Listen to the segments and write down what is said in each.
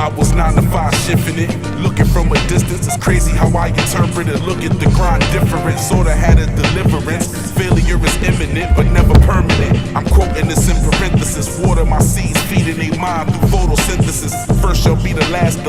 I was 9 to 5 shifting it. Looking from a distance, it's crazy how I interpret it. Look at the grind different, sorta had a deliverance. Failure is imminent, but never permanent. I'm quoting this in parenthesis. Water my seeds, feeding a mind through photosynthesis. First shall be the last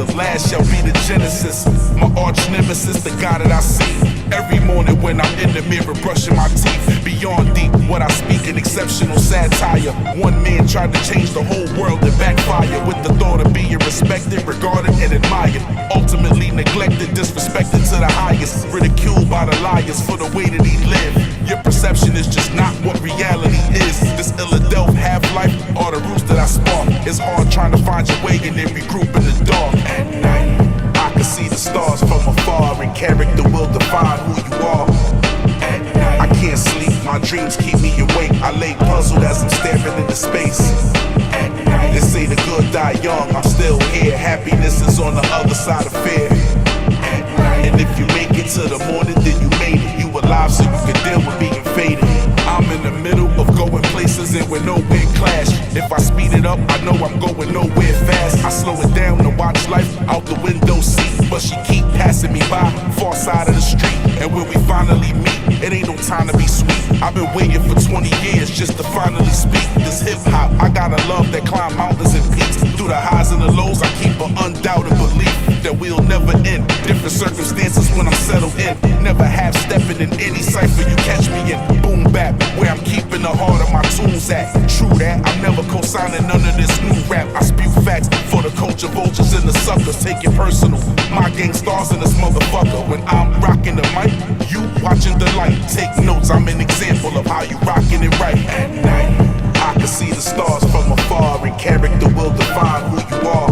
shall be the genesis. My arch nemesis, the guy that I see every morning when I'm in the mirror brushing my teeth. Beyond deep, what I speak in exceptional satire. One man tried to change the whole world and backfire with the thought of being respected, regarded, and admired. Ultimately neglected, disrespected to the highest. Ridiculed by the liars for the way that he lived. Your perception is just not what reality is. This Philadelphia half-life are the roots that I spark. It's hard trying to find your way and then regroup in the dark. At night, I can see the stars from afar, and character will define who you are. At night, I can't sleep, my dreams keep me awake. I lay puzzled as I'm staring into space. At night, they say the good die young, I'm still here. Happiness is on the other side of fear. At night, and if you make it to the morning, then you made it. You alive so you can deal with being faded. I'm in the middle of going places and with nowhere clash. If I speed it up, I know I'm going nowhere fast. I slow it down to watch life out the window seat, but she keep passing me by, far side of the street. And when we finally meet, it ain't no time to be sweet. I've been waiting for 20 years just to finally speak. This hip hop, I got a love that climb mountains and peaks. Through the highs and the lows, I keep an undoubted belief that we'll never end. Different circumstances when I'm settled in. Never half stepping in any cipher you catch me in. Boom bap, where I'm keeping the heart of my tunes at. True that, I'm never co-signing none of this new rap. I spew facts for the culture vultures and the suckers. Take it personal, my gang stars in this motherfucker. When I'm rocking the mic, you watching the light. Take notes, I'm an example of how you rocking it right. At night, I can see the stars from afar, and character will define who you are.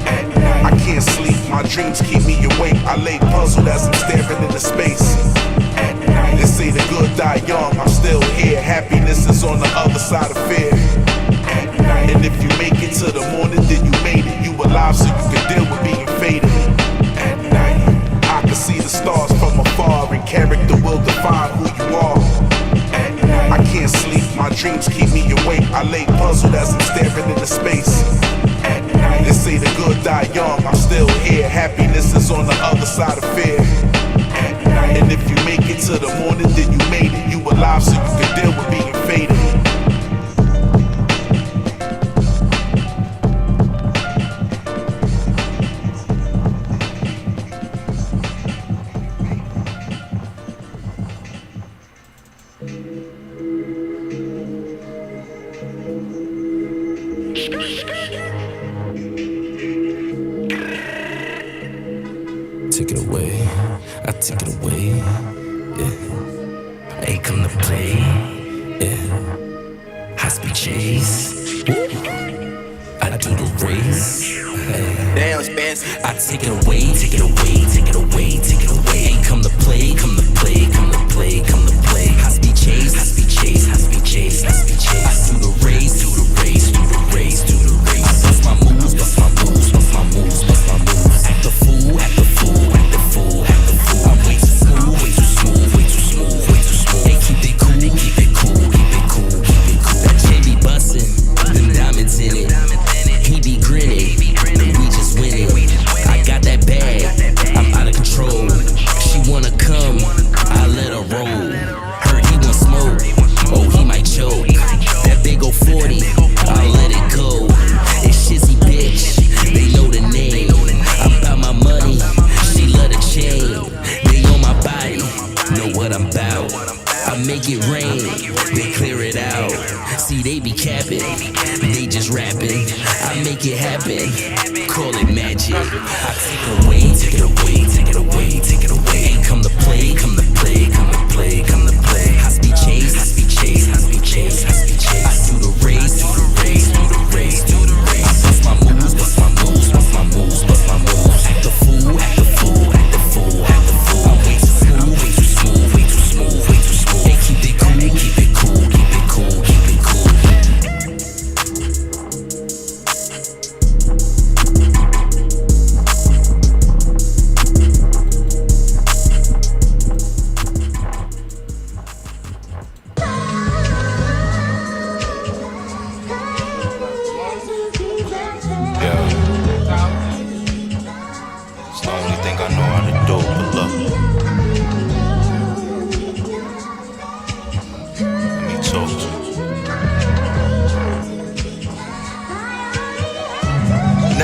At night, I can't sleep, my dreams keep me awake. I lay puzzled as I'm staring into space. At night, they say the good die young, I'm still here. Happiness is on the other side of fear. At night, and if you make it to the morning, then you made it. You alive so you can deal with being faded. At night, I can see the stars from afar, and character will define who you are. At night, I can't sleep, my dreams keep me awake. I lay puzzled as I'm staring into space. At night, they say the good die young, I'm still here. Happiness is on the other side of fear. At night, and if you make it to the morning, then you made it. You alive so you can deal with being faded. Take it away, I take it away, yeah. I ain't come to play, yeah. High speed chase, I do the race, Damn, it's fancy. I take it away, take it away, take it away, take it away. Ain't come to play, come to play, come to play, come to play. High speed chase, high speed chase, high speed chase, high speed chase. I do the race, do the race, do the race, do the race. Bust my moves, bust my moves, bust my moves, bust my moves. Act the fool, act the fool, act the fool, act the fool. I'm way too smooth, way too smooth, way too smooth, way too smooth. Hey, keep it cool, keep it cool, keep it cool, keep it cool. That chain be bustin', them diamonds in it. He be grinning, we just winning. I got that bag, I'm out of control. She wanna come, I let her roll. Heard he want smoke, oh he might choke. That big ol' 40, I'll let it go. It's Shizzy bitch, they know the name. I'm about my money, she love the chain. They on my body, know what I'm about. I make it rain, they clear it out. See they be capping, they just rapping. I make it happen, call it magic. I take it away, take it away, take it away, take it away. Ain't come to play, come to play, come to play, come to play. High speed chase, high speed chase, high speed chase, high speed chase. I do the race, do the race, do the race, do the race. Bust my moves, bust my moves, bust my moves, bust my moves. Act the fool, act the fool, act the fool, act the fool. I'm way too smooth, way too smooth, way too smooth, way too smooth. Hey, keep it cool, keep it cool, keep it cool, keep it cool.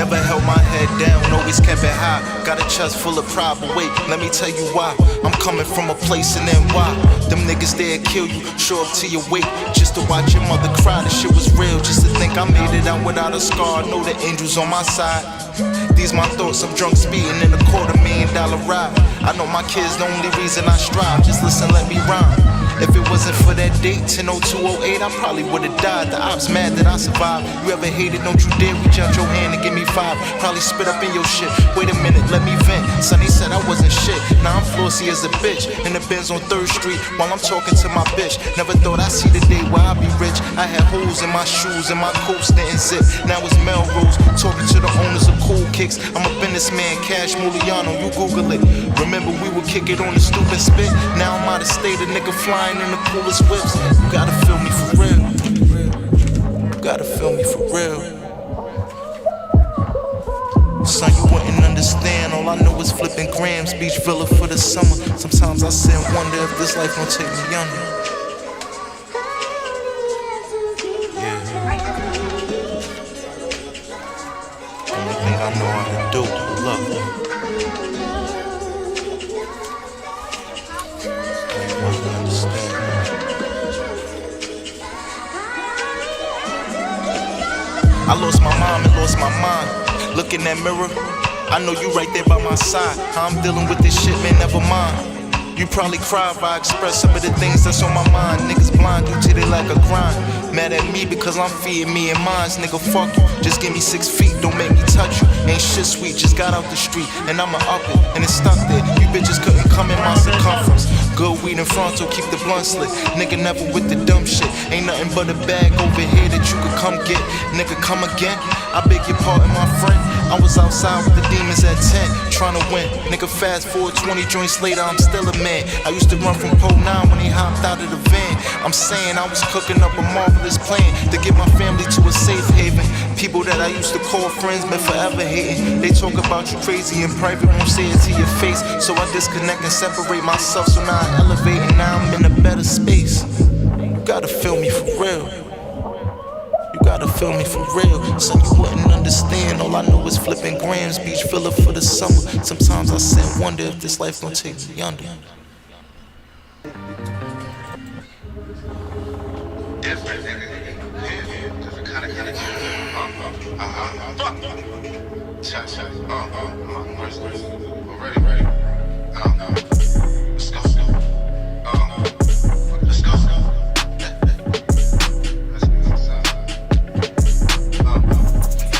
Never held my head down, always kept it high. Got a chest full of pride, but wait, let me tell you why. I'm coming from a place in NY. Them niggas there kill you, show up to your wake just to watch your mother cry. This shit was real, just to think I made it out without a scar. Know the angels on my side. These my thoughts, I'm drunk speeding in a $250,000 ride. I know my kids the only reason I strive. Just listen, let me rhyme. If it wasn't for that date, 10/02/08, I probably would've died. The ops mad that I survived. You ever hated, don't you dare reach out your hand and give me 5. Probably spit up in your shit. Wait a minute, let me vent. Sonny said I wasn't shit. Now I'm flossy as a bitch. In the Benz on 3rd Street while I'm talking to my bitch. Never thought I'd see the day where I'd be rich. I had holes in my shoes and my coats didn't zip. Now it's Melrose, talking to the owners of Cool Kicks. I'm a businessman, Cash Muliano, you Google it. Remember we would kick it on the stoop and spit. Now I'm out of state, a nigga flying in the coolest whips. You gotta feel me for real. You gotta feel me for real. Son, you wouldn't understand. All I know is flipping grams, beach villa for the summer. Sometimes I sit and wonder if this life gon' take me under. Yeah. Only thing I know how to do is love. You wouldn't understand. I lost my mom and lost my mind. Look in that mirror, I know you right there by my side. How I'm dealing with this shit, man, never mind. You probably cry if I express some of the things that's on my mind. Niggas blind due to they lack of grind. Mad at me because I'm feeding me and mines. Nigga, fuck you, just give me 6 feet, don't make me touch you. Ain't shit sweet, just got out the street and I'ma up it, and it's stuck there. You bitches couldn't come in my circumference. Good weed in Fronto, keep the blunt slit. Nigga never with the dumb shit. Ain't nothing but a bag over here that you could come get. Nigga, come again? I beg your pardon, my friend. I was outside with the demons at 10, trying to win. Nigga, fast forward 20 joints later, I'm still a man. I used to run from Pole 9 when he hopped out of the van. I'm saying I was cooking up a marvelous plan to get my family to a safe haven. People that I used to call friends been forever hating. They talk about you crazy in private, won't say it to your face. So I disconnect and separate myself, so now I elevate and now I'm in a better space. You gotta feel me for real. You gotta feel me for real. So you wouldn't understand. All I know is flipping grams, beach villa for the summer. Sometimes I sit and wonder if this life gon' take me under. Different kind of ready. Let's go. Let's go.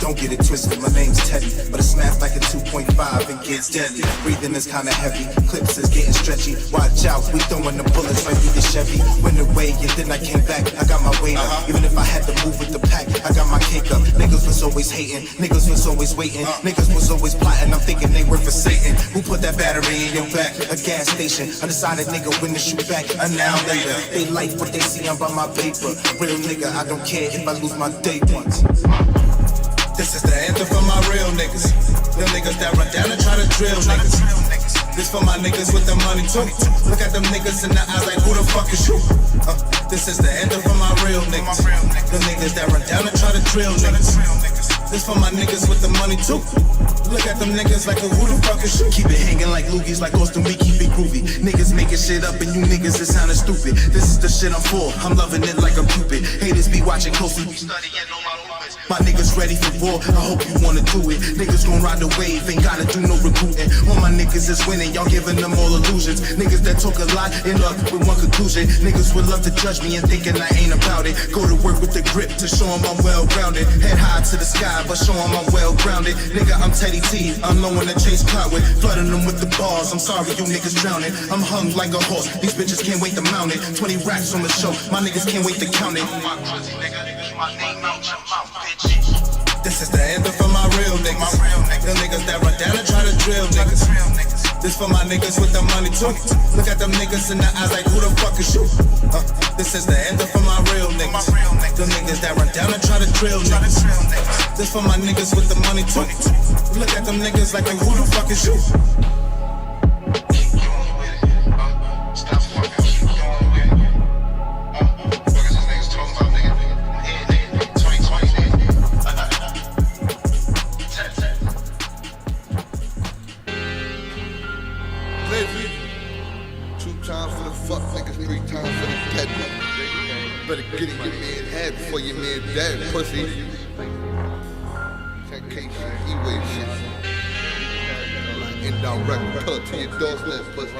Don't get it twisted, my name's Teddy, but it snaps like a 2.5 and gets deadly. Breathing is kinda heavy, clips is getting stretchy. Watch out, we throwing the bullets right through the Chevy. Went away and then I came back, I got my weight up. Even if I had to move with the pack, I got my cake up. Niggas was always hating, niggas was always waiting. Niggas was always plotting, I'm thinking they were for Satan. Who put that battery in your back? A gas station, undecided nigga when to shoot back. An hour later, they like what they see, I'm by my paper. Real nigga, I don't care if I lose my day once. This is the anthem for my real niggas. Them niggas that run down and try to drill niggas. This for my niggas with the money too. Look at them niggas in the eyes like who the fuck is you? This is the anthem for my real niggas. Them niggas that run down and try to drill niggas. This for my niggas with the money too. Look at them niggas like who the fuck is you? Keep it hanging like loogies, like Austin, we keep it groovy. Niggas making shit up and you niggas is sounding stupid. This is the shit I'm for, I'm loving it like a Cupid. Haters be watching closely, we studying on my movements. My niggas ready for war, I hope you wanna do it. Niggas gon' ride the wave, ain't gotta do no recruiting. All my niggas is winning, y'all giving them all illusions. Niggas that talk a lot, end up with one conclusion. Niggas would love to judge me and thinking I ain't about it. Go to work with the grip to show them I'm well-grounded. Head high to the sky, but show them I'm well-grounded. Nigga, I'm Teddy T, I'm knowing to chase clout with. Flooding them with the bars, I'm sorry you niggas drowning. I'm hung like a horse, these bitches can't wait to mount it. 20 racks on the show, my niggas can't wait to count it. This is the anthem for my real niggas. The niggas that run down and try to drill niggas. This for my niggas with the money too. Look at them niggas in the eyes like who the fuck is you? This is the anthem for my real niggas. The niggas that run down and try to drill niggas. This for my niggas with the money too. Look at them niggas like who the fuck is you? getting your man head before your man dead, pussy. That KCE-wave shit. Indirect, pull up to your doorstep, pussy.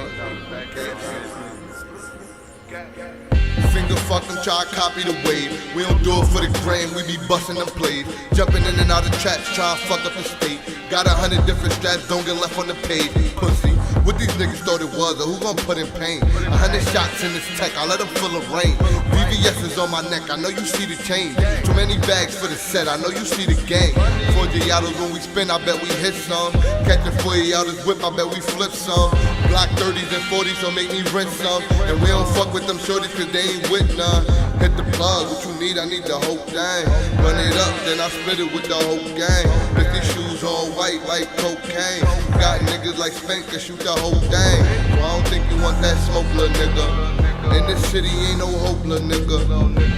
Finger fuck them, try to copy the wave. We don't do it for the gram, we be busting them plays. Jumping in and out of traps, try to fuck up the state. Got 100 different stats, don't get left on the page. Pussy, what these niggas thought it was, or who gon' put in pain? 100 shots in this tech, I let them feel the rain. VVS is on my neck, I know you see the change. Too many bags for the set, I know you see the game. 4 Giados when we spin, I bet we hit some. Catching 40 out his whip, I bet we flip some. Block 30s and 40s, so make me rent some. And we don't fuck with them shorties, cause they ain't with none. Hit the plug, what you need, I need the whole thing. Run it up, then I split it with the whole gang. Bitch, these shoes all white like cocaine. Got niggas like Spank that shoot the whole thing. So I don't think you want that smoke, little nigga. In this city ain't no hope, little nigga.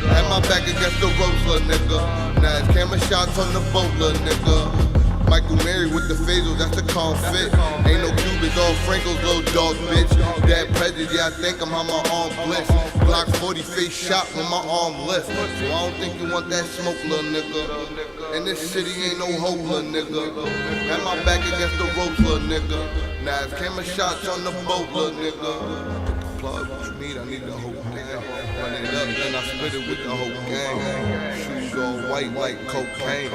Had my back against the ropes, little nigga. Now it's camera shots on the boat, little nigga. Michael Mary with the phasals, that's the confit. Ain't no Cubans, all Frankos, little dog bitch. That prejudice, yeah, I think I'm on my arm bliss. Glock 40 face shot with my arm lift. So I don't think you want that smoke, little nigga. In this city ain't no hope, little nigga. Had my back against the ropes, little nigga. Now it's camera shots on the boat, little nigga. Plug, what you need, I need the whole thing. Run it up, then I split it with the whole gang. Shoes all white like cocaine.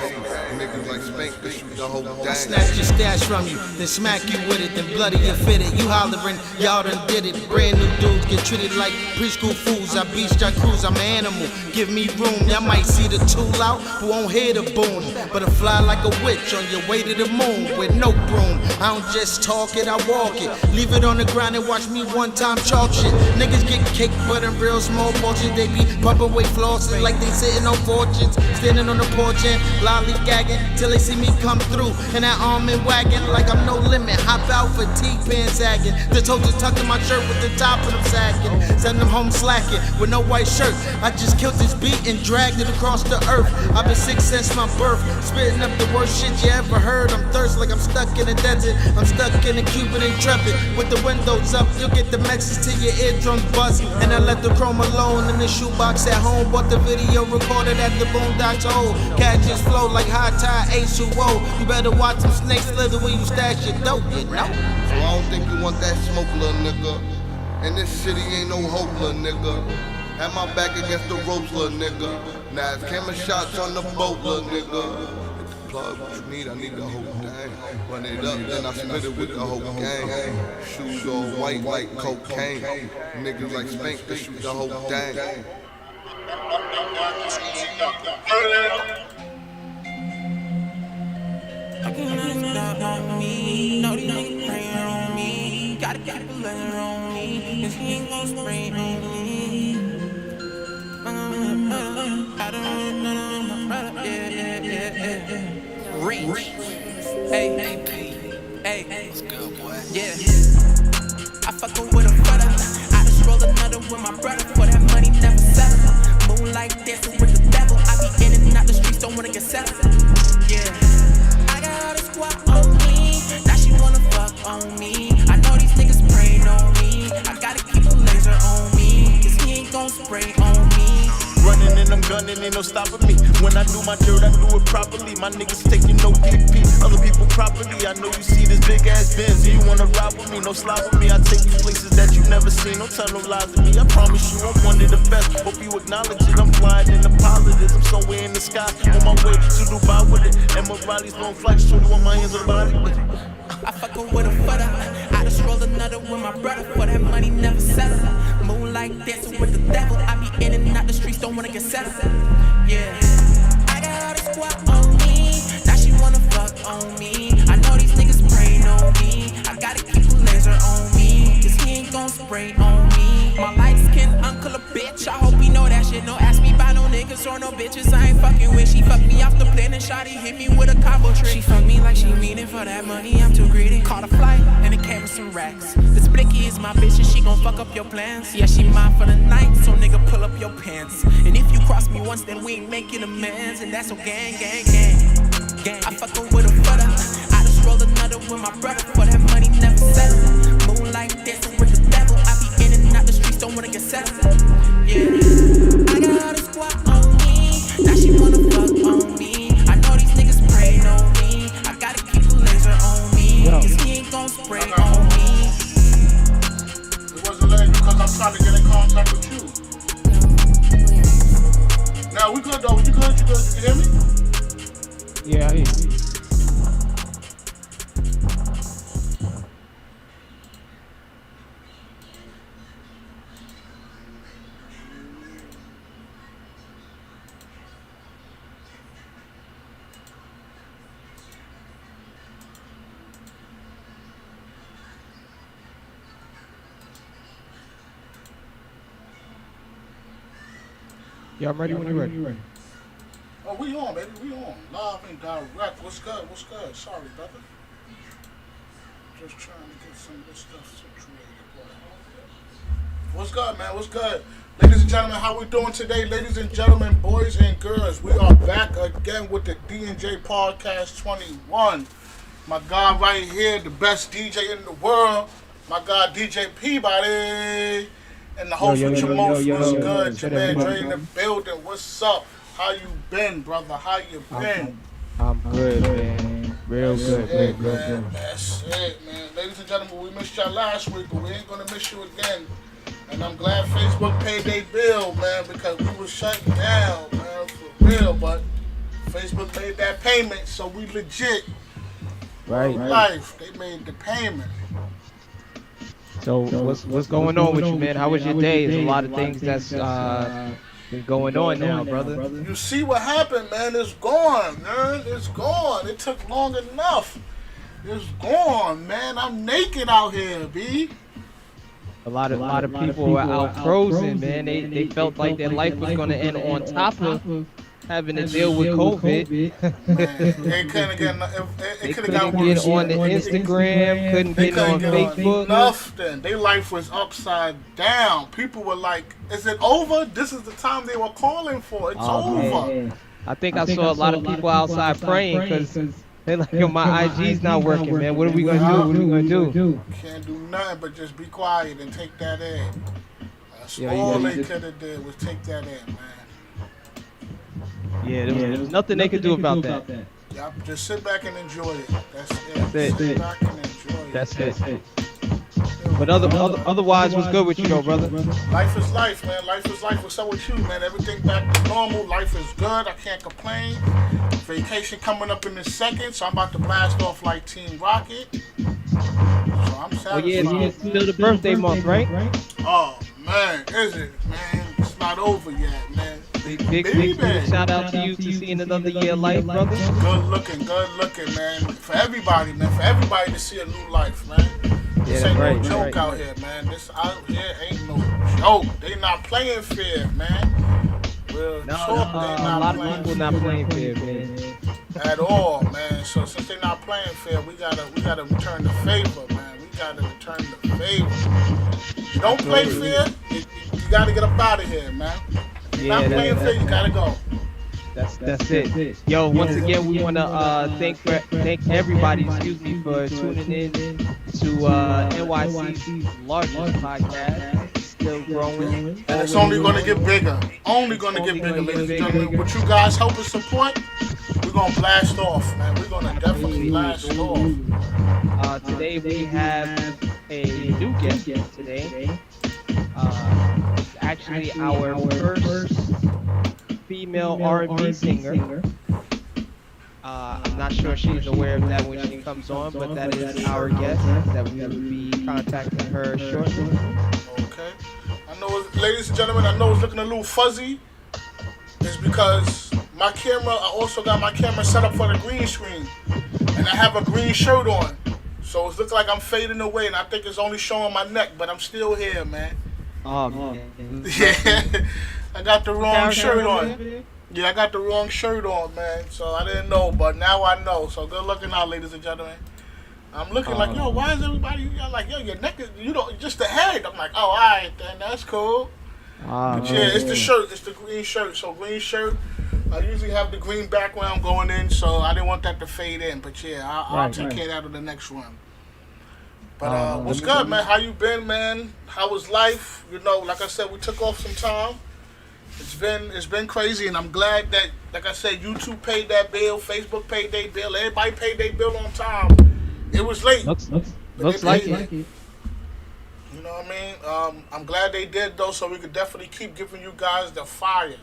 Niggas like Spank, they shoot the whole thing. I snatch your stash from you, then smack you with it, then bloody you fit it. You hollering, y'all done did it. Brand new dudes get treated like preschool fools. I beast, I cruise, I'm an animal. Give me room, y'all might see the tool out, but won't hear the boom. But I fly like a witch on your way to the moon with no broom. I don't just talk it, I walk it. Leave it on the ground and watch me one time chalk shit. Niggas get cake, but in real small portions. They be pumping weight flosses like they sitting on fortunes. Standing on the porch and lollygagging till they see me come through in that almond wagon like I'm no limit. Hop out for T-pants sagging. The toes are tucked in my shirt with the top of them sagging. Send them home slacking with no white shirt. I just killed this beat and dragged it across the earth. I've been sick since my birth, spitting up the worst shit you ever heard. I'm thirsty like I'm stuck in the desert. I'm stuck in the Cuban intrepid with the windows up. You'll get the message to your eardrums buzz. And I left the chrome alone in the shoebox at home. Bought the video recorded at the Boondocks hole. Catches flow like high tide H2O. You better watch them snakes slither when you stash your dope, you know? So I don't think you want that smoke, little nigga. In this city ain't no hope, little nigga. Had my back against the ropes, little nigga. Now it's camera shots on the boat, little nigga. Plug, what you need, I need the whole thing. Run it up, then I split it with the whole gang. Shoes all white like cocaine. Niggas like Spank, they shoot the whole thing. I can't stop on me. No, these niggas praying on me. Gotta keep a layer on me. Cause he ain't gon' spray on me. I don't know my brother. Yeah. Reach. Hey. What's good, boy? Yeah. I fuckin' with a brother. I just roll another with my brother. For that money, never settle. Moonlight dancing with the devil. I be in and out the streets, don't wanna get settled. Yeah. I got all the squad on me. Now she wanna fuck on me. I know these niggas praying on me. I gotta keep a laser on me. Cause he ain't gon' spray on me. Running and I'm gunning, ain't no stopping me. When I do my dirt, I do it properly. My niggas taking no PP. Other people property. I know you see this big ass Benz. You wanna ride with me, no slide with me. I take you places that you never seen. Don't tell no lies to me. I promise you, I'm one of the best. Hope you acknowledge it. I'm flying in the positives. I'm somewhere in the sky, on my way to Dubai with it. And my Riley's long flights, so you want my hands on the body with it. I fuckin' with a footer. I just roll another with my brother. For that money, never settle. Moonlight dancing with the devil. I be in and out the streets, don't wanna get settled. Yeah. I got all the squad on me. Now she wanna fuck on me. I know these niggas praying on me. I gotta keep a laser on me. Cause he ain't gon' spray on me. My light skin uncle a bitch. I hope he know that shit. No ask me by no niggas or no bitches I ain't fucking with. She fucked me off the plane and shawty hit me with a combo trick. She fucked me like she mean it for that money. I'm too greedy. Caught a flight and it came with some racks. This blicky is my bitch and she gon' fuck up your plans. Yeah, she mine for the night, so nigga pull up your pants. And if you cross me once, then we ain't making amends. And that's so gang. I fuckin' with a footer. I just roll another with my brother. For that money, never settle. Moonlight dancing with the devil. I be in and out the streets, don't wanna get settled. Yeah. I got all this gon' spray on me. It wasn't letting you because I'm trying to get in contact with you. Now we good though. You good? You can hear me? Yeah, I hear you. Yeah, I'm ready when you're ready. Oh, we on, baby. We on. Live and direct. What's good? What's good? Sorry, brother. Just trying to get some of this stuff situated. What's good, man? What's good? Ladies and gentlemen, how we doing today? Ladies and gentlemen, boys and girls, we are back again with the DandJPodcast21. My guy right here, the best DJ in the world. My guy, DJ Peabody. And the host with your most, what's good? Jermaine Dre in the building. What's up? How you been, brother? How you been? I'm good, man. Real good. That's it, man. Ladies and gentlemen, we missed y'all last week, but we ain't gonna miss you again. And I'm glad Facebook paid their bill, man, because we was shutting down, man, for real. But Facebook made that payment, so we legit. Right. Life, they made the payment. So what's going on with you, man? How was your day? There's a lot of things that's been going on now, brother. You see what happened, man? It's gone, man. It's gone. It took long enough. It's gone, man. I'm naked out here, B. A lot of people were out frozen, man. They felt like their life was gonna end on top of having to deal with COVID. They couldn't get on the Instagram, couldn't get on Facebook. Nothing. Their life was upside down. People were like, "Is it over?" This is the time they were calling for. It's over. Man. I think I saw a lot of people outside praying because they're like, "Yo, my IG's not working, man. What are we gonna do? What are we gonna do?" Can't do nothing but just be quiet and take that in. That's all they could have did was take that in, man. Yeah, there was nothing they could do about that. Yeah, just sit back and enjoy it. That's it. Sit back and enjoy it. That's it. But otherwise, what's good with you, though, brother? Life is life, man. Life is life. What's up with you, man? Everything back to normal. Life is good. I can't complain. Vacation coming up in a second, so I'm about to blast off like Team Rocket. So I'm satisfied. Oh yeah, it's still the birthday month, right? Oh man, is it, man? It's not over yet, man. Big shout out to you to seeing another year of life, brother. Good looking, man. For everybody, man. For everybody to see a new life, man. This ain't no joke out here, man. This out here ain't no joke. They not playing fair, man. Real talk, they a lot of people not playing fair, man. At all, man. So since they not playing fair, we gotta return the favor, man. We gotta return the favor. You don't play fair, you gotta get up out of here, man. Not playing fair, you gotta go. That's it. Yo, once again, we want to thank everybody, for tuning in to NYC's largest podcast. Still growing. And it's only going to get bigger. Only going to get bigger, ladies and gentlemen. With you guys help and support, we're going to blast off, man. We're going to definitely blast off. Today we have a new guest today. It's actually our first female R&B singer. I'm not sure she's aware of that when she comes on, but that is our guest that we will be contacting her shortly. Okay. I know, ladies and gentlemen, I know it's looking a little fuzzy. It's because my camera, I also got my camera set up for the green screen. And I have a green shirt on. So it's looking like I'm fading away, and I think it's only showing my neck, but I'm still here, man. Oh, man. Yeah. I got the wrong shirt on. Yeah, I got the wrong shirt on, man. So I didn't know, but now I know. So good looking out, ladies and gentlemen. I'm looking like, yo, why is everybody like, yo, your neck is, you don't, just the head. I'm like, oh, all right, then that's cool. But yeah, it's the shirt. It's the green shirt. So green shirt. I usually have the green background going in, so I didn't want that to fade in. But yeah, I'll take care of that on the next one. But what's good, man? How you been, man? How was life? You know, like I said, we took off some time. It's been crazy, and I'm glad that, like I said, YouTube paid that bill, Facebook paid their bill, everybody paid their bill on time. It was late. But they Looks like paid it. it. You know what I mean? I'm glad they did though, so we could definitely keep giving you guys the fire.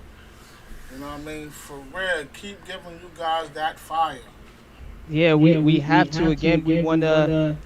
You know what I mean? For real, keep giving you guys that fire. Yeah, we have to. Again, we want to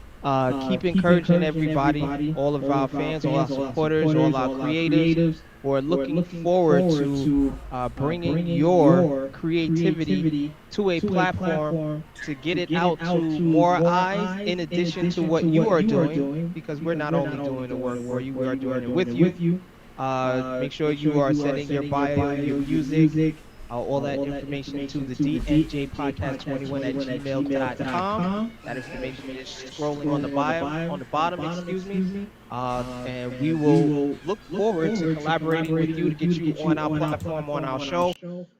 keep encouraging everybody, all of our fans, all our supporters, all our creatives who are looking forward to bringing your creativity to a platform to get it out to more eyes in addition to what you are doing, because we're not only doing the work for you, we are doing it with you. Make sure you are sending your bio, your music, all that information to the DandJPodcast21 at gmail.com. That information is scrolling on the bio, on the bottom, excuse me. And we will look forward to collaborating with you to get you on our platform, on our show,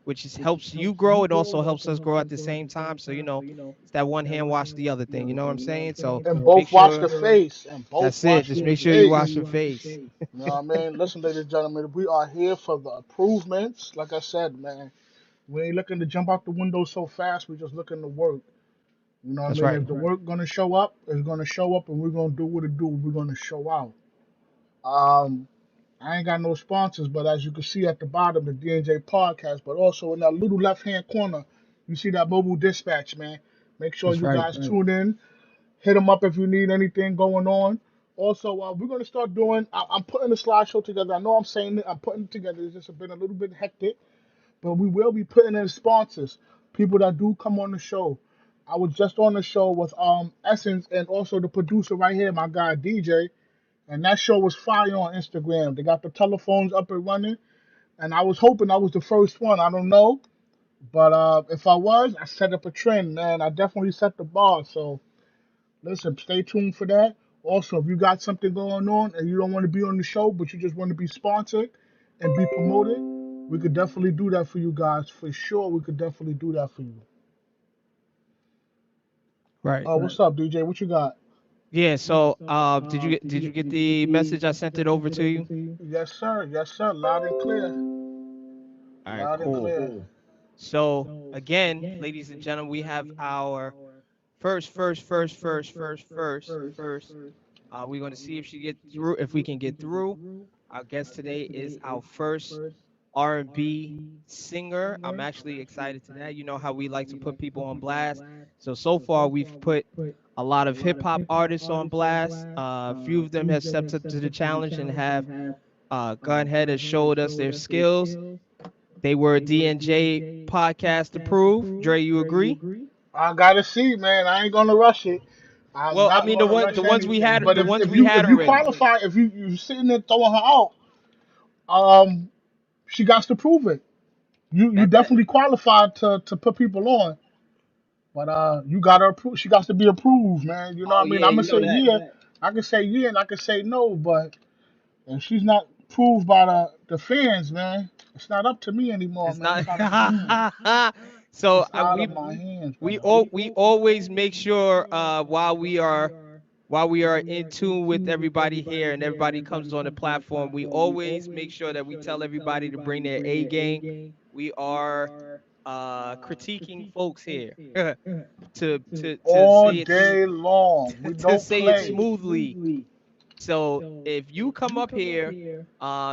which is, helps you grow. It also helps us grow at the same time. So, it's that one hand wash the other thing. You know what I'm saying? So And make both watch sure the face. And both that's it. watch Just the make sure you wash face. your face. You know what I mean? Listen, ladies and gentlemen, we are here for the improvements. Like I said, man, we ain't looking to jump out the window so fast. We just looking to work. You know what I That's mean? right. If the work gonna show up, it's gonna show up, and we're gonna do what it do. We're gonna show out. Um, I ain't got no sponsors, but as you can see at the bottom, the DNJ podcast, but also in that little left hand corner, you see that mobile dispatch, man. Make sure That's you right. guys tune in. Hit them up if you need anything going on. Also, we're gonna start doing. I'm putting a slideshow together. I know I'm saying it. I'm putting it together. It's just been a little bit hectic, but we will be putting in sponsors, people that do come on the show. I was just on the show with Essence and also the producer right here, my guy DJ, and that show was fire on Instagram. They got the telephones up and running, and I was hoping I was the first one. I don't know, but if I was, I set up a trend, man. I definitely set the bar. So listen, stay tuned for that. Also, if you got something going on and you don't want to be on the show, but you just want to be sponsored and be promoted, we could definitely do that for you guys. For sure, we could definitely do that for you. Right. What's up, DJ? What you got? Yeah, so did you get the message I sent it over to you? Yes, sir. Yes, sir. Loud and clear. All right, Loud and cool. clear. So again, ladies and gentlemen, we have our first. We're going to see if she get through, if we can get through. Our guest today is our first R&B singer. I'm actually excited to that. You know how we like to put people on blast. So far we've put a lot of hip hop artists on blast. A few of them have stepped up to the challenge and have gone ahead and showed us their skills. They were DNJ podcast approved. Dre, you agree? I gotta see, man. I ain't gonna rush it. I'm Well, I not mean gonna rush the ones we anything. had But the if, ones if we you had if you already. qualify, if you sitting there throwing her out, um, she got to prove it. You That definitely qualified to put people on. But you gotta approve. She got to be approved, man. You know Oh what I mean? yeah, I'm gonna you know say that. yeah. I can say yeah and I can say no, but if she's not approved by the fans, man, it's not up to me anymore, It's man. not. It's out of my hands. So It's out we of my hands, we brother. all we always make sure while we are in tune with everybody here and everybody comes on the platform, we always make sure that we tell everybody to bring their A game. We are critiquing folks here to All say it day long. We to don't say it play. smoothly. So if you come up here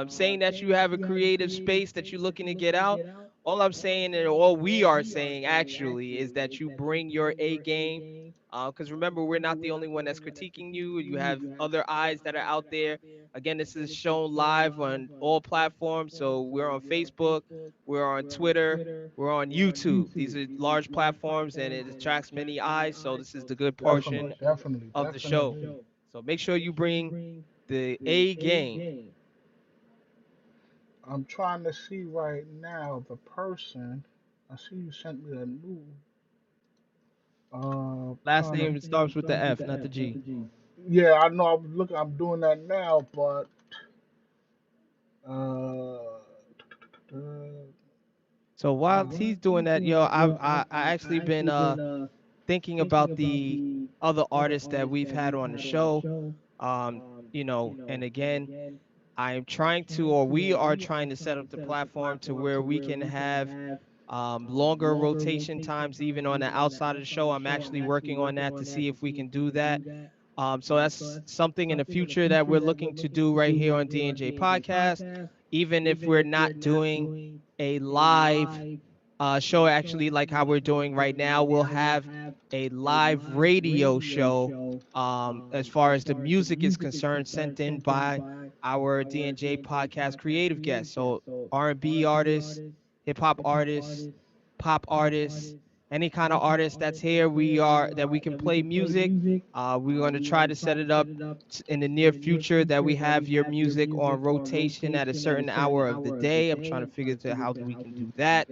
saying that you have a creative space that you're looking to get out, all I'm saying and all we are saying actually is that you bring your A game. Because remember, we're not the only one that's critiquing you. You have other eyes that are out there. Again, this is shown live on all platforms. So we're on Facebook, we're on Twitter, we're on YouTube. These are large platforms and it attracts many eyes. So this is the good portion of the show. Definitely. So make sure you bring the A game. I'm trying to see right now the person. I see you sent me a new Last kind of. name starts with the F, not the G. Yeah, I know. I'm looking. I'm doing that now, but uh, So while he's doing that, yo, I actually been thinking about the other artists that we've had on the show. Um, and again, I am trying to, or we are trying to set up the platform to where we can have longer rotation times, even on the outside of the show. I'm actually working on that to see if we can do that. So that's something in the future that we're looking to do right here on D&J Podcast. Even if we're not doing a live show, actually, like how we're doing right now, we'll have a live radio show as far as the music is concerned, sent in by our D&J Podcast creative guests. So R&B artists, hip hop artists, pop artists, any kind of artist that's here, that we can play music. We're going to try to set it up in the near future that we have your music on rotation at a certain hour of the day. I'm trying to figure out how we can do that.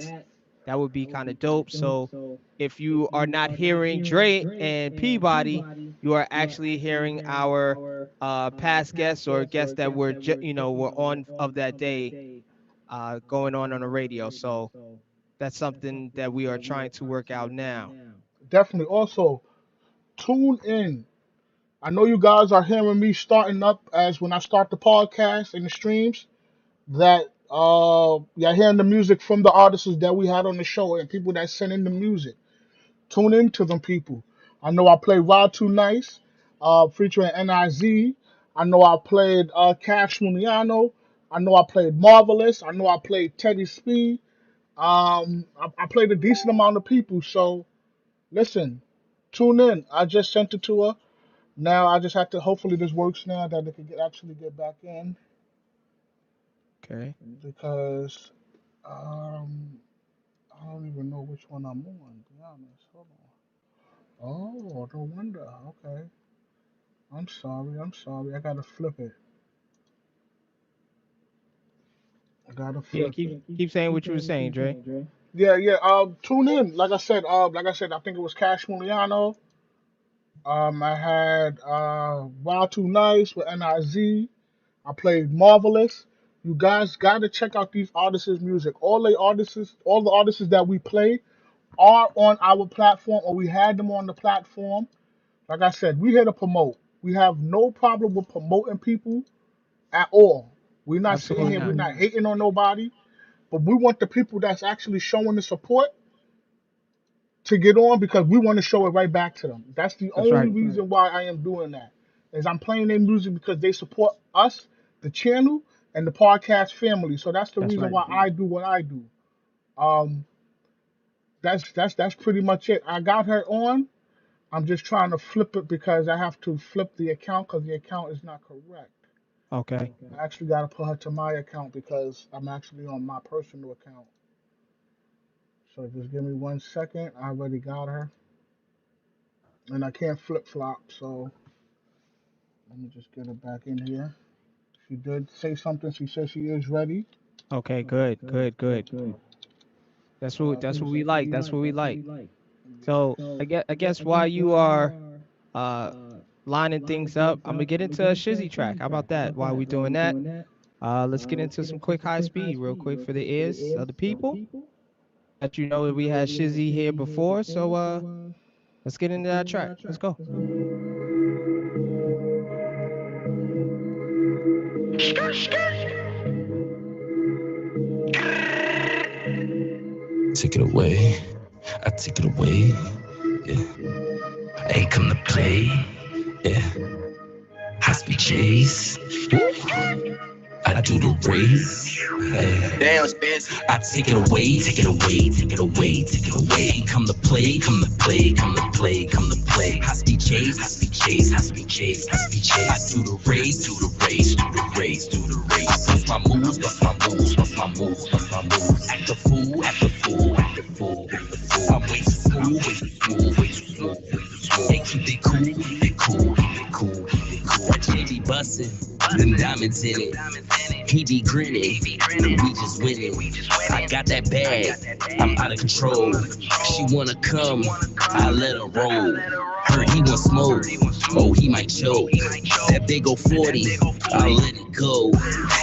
That would be kind of dope. So if you are not hearing Dre and Peabody, you are actually hearing our past guests or guests that were were on of that day going on the radio. So that's something that we are trying to work out now. Definitely. Also, tune in. I know you guys are hearing me starting up as when I start the podcast and the streams that you're hearing the music from the artists that we had on the show and people that send in the music. Tune in to them people. I know I played Rod Too Nice, featuring NIZ. I know I played Cash Muniano. I know I played Marvelous. I know I played Teddy Speed. I played a decent amount of people. So listen, tune in. I just sent it to her. Now I just have to. Hopefully this works now that they can actually get back in Okay. because I don't even know which one I'm on. To be honest, hold on. Oh, no wonder. Okay. I'm sorry. I gotta flip it. Yeah, keep saying what you were saying, Dre. Yeah. Tune in. Like I said, I think it was Cash Muliano. I had Wild Too Nice with NIZ. I played Marvelous. You guys gotta check out these artists' music. All the artists that we play are on our platform, or we had them on the platform. Like I said, we here to promote. We have no problem with promoting people at all. We're not sitting here, we're not hating on nobody, but we want the people that's actually showing the support to get on because we want to show it right back to them. That's the only reason why I am doing that. Is I'm playing their music because they support us, the channel, and the podcast family. So that's the reason why I do what I do. That's pretty much it. I got her on. I'm just trying to flip it because I have to flip the account because the account is not correct. Okay. I actually got to put her to my account because I'm actually on my personal account. So just give me 1 second. I already got her. And I can't flip-flop, so let me just get her back in here. She did say something. She said she is ready. Okay, good. That's what we like. That's what we like. So I guess while you are lining things up, I'm gonna get into a Shizzy track. How about that? While we doing that, let's get into some quick high speed real quick for the ears of the people. Let you know that we had Shizzy here before, so let's get into that track. Let's go. Take it away, I take it away, yeah. I ain't come to play, yeah. High speed chase, I do the race, yeah. Damn, Spencer. I take it away, take it away, take it away, take it away. Ain't come to play, come to play, come to play, come to play. High speed chase, high speed chase, high speed chase, high speed chase. I do the race, do the race, do the race, do the race. Bust my moves, bust my moves, bust my moves, bust my moves. Act the fool, act the fool, act the fool, act the fool. I'm way too smooth, way too smooth, way too smooth, way too smooth. They keep it cool, keep it cool, keep it cool, keep it cool. That shit be bustin', them diamonds in it. He be grinning, we just winning. I got that bag, I'm out of control. She wanna come, I let her roll. Heard he want smoke, oh he might choke. That big ol' 40, I let it go.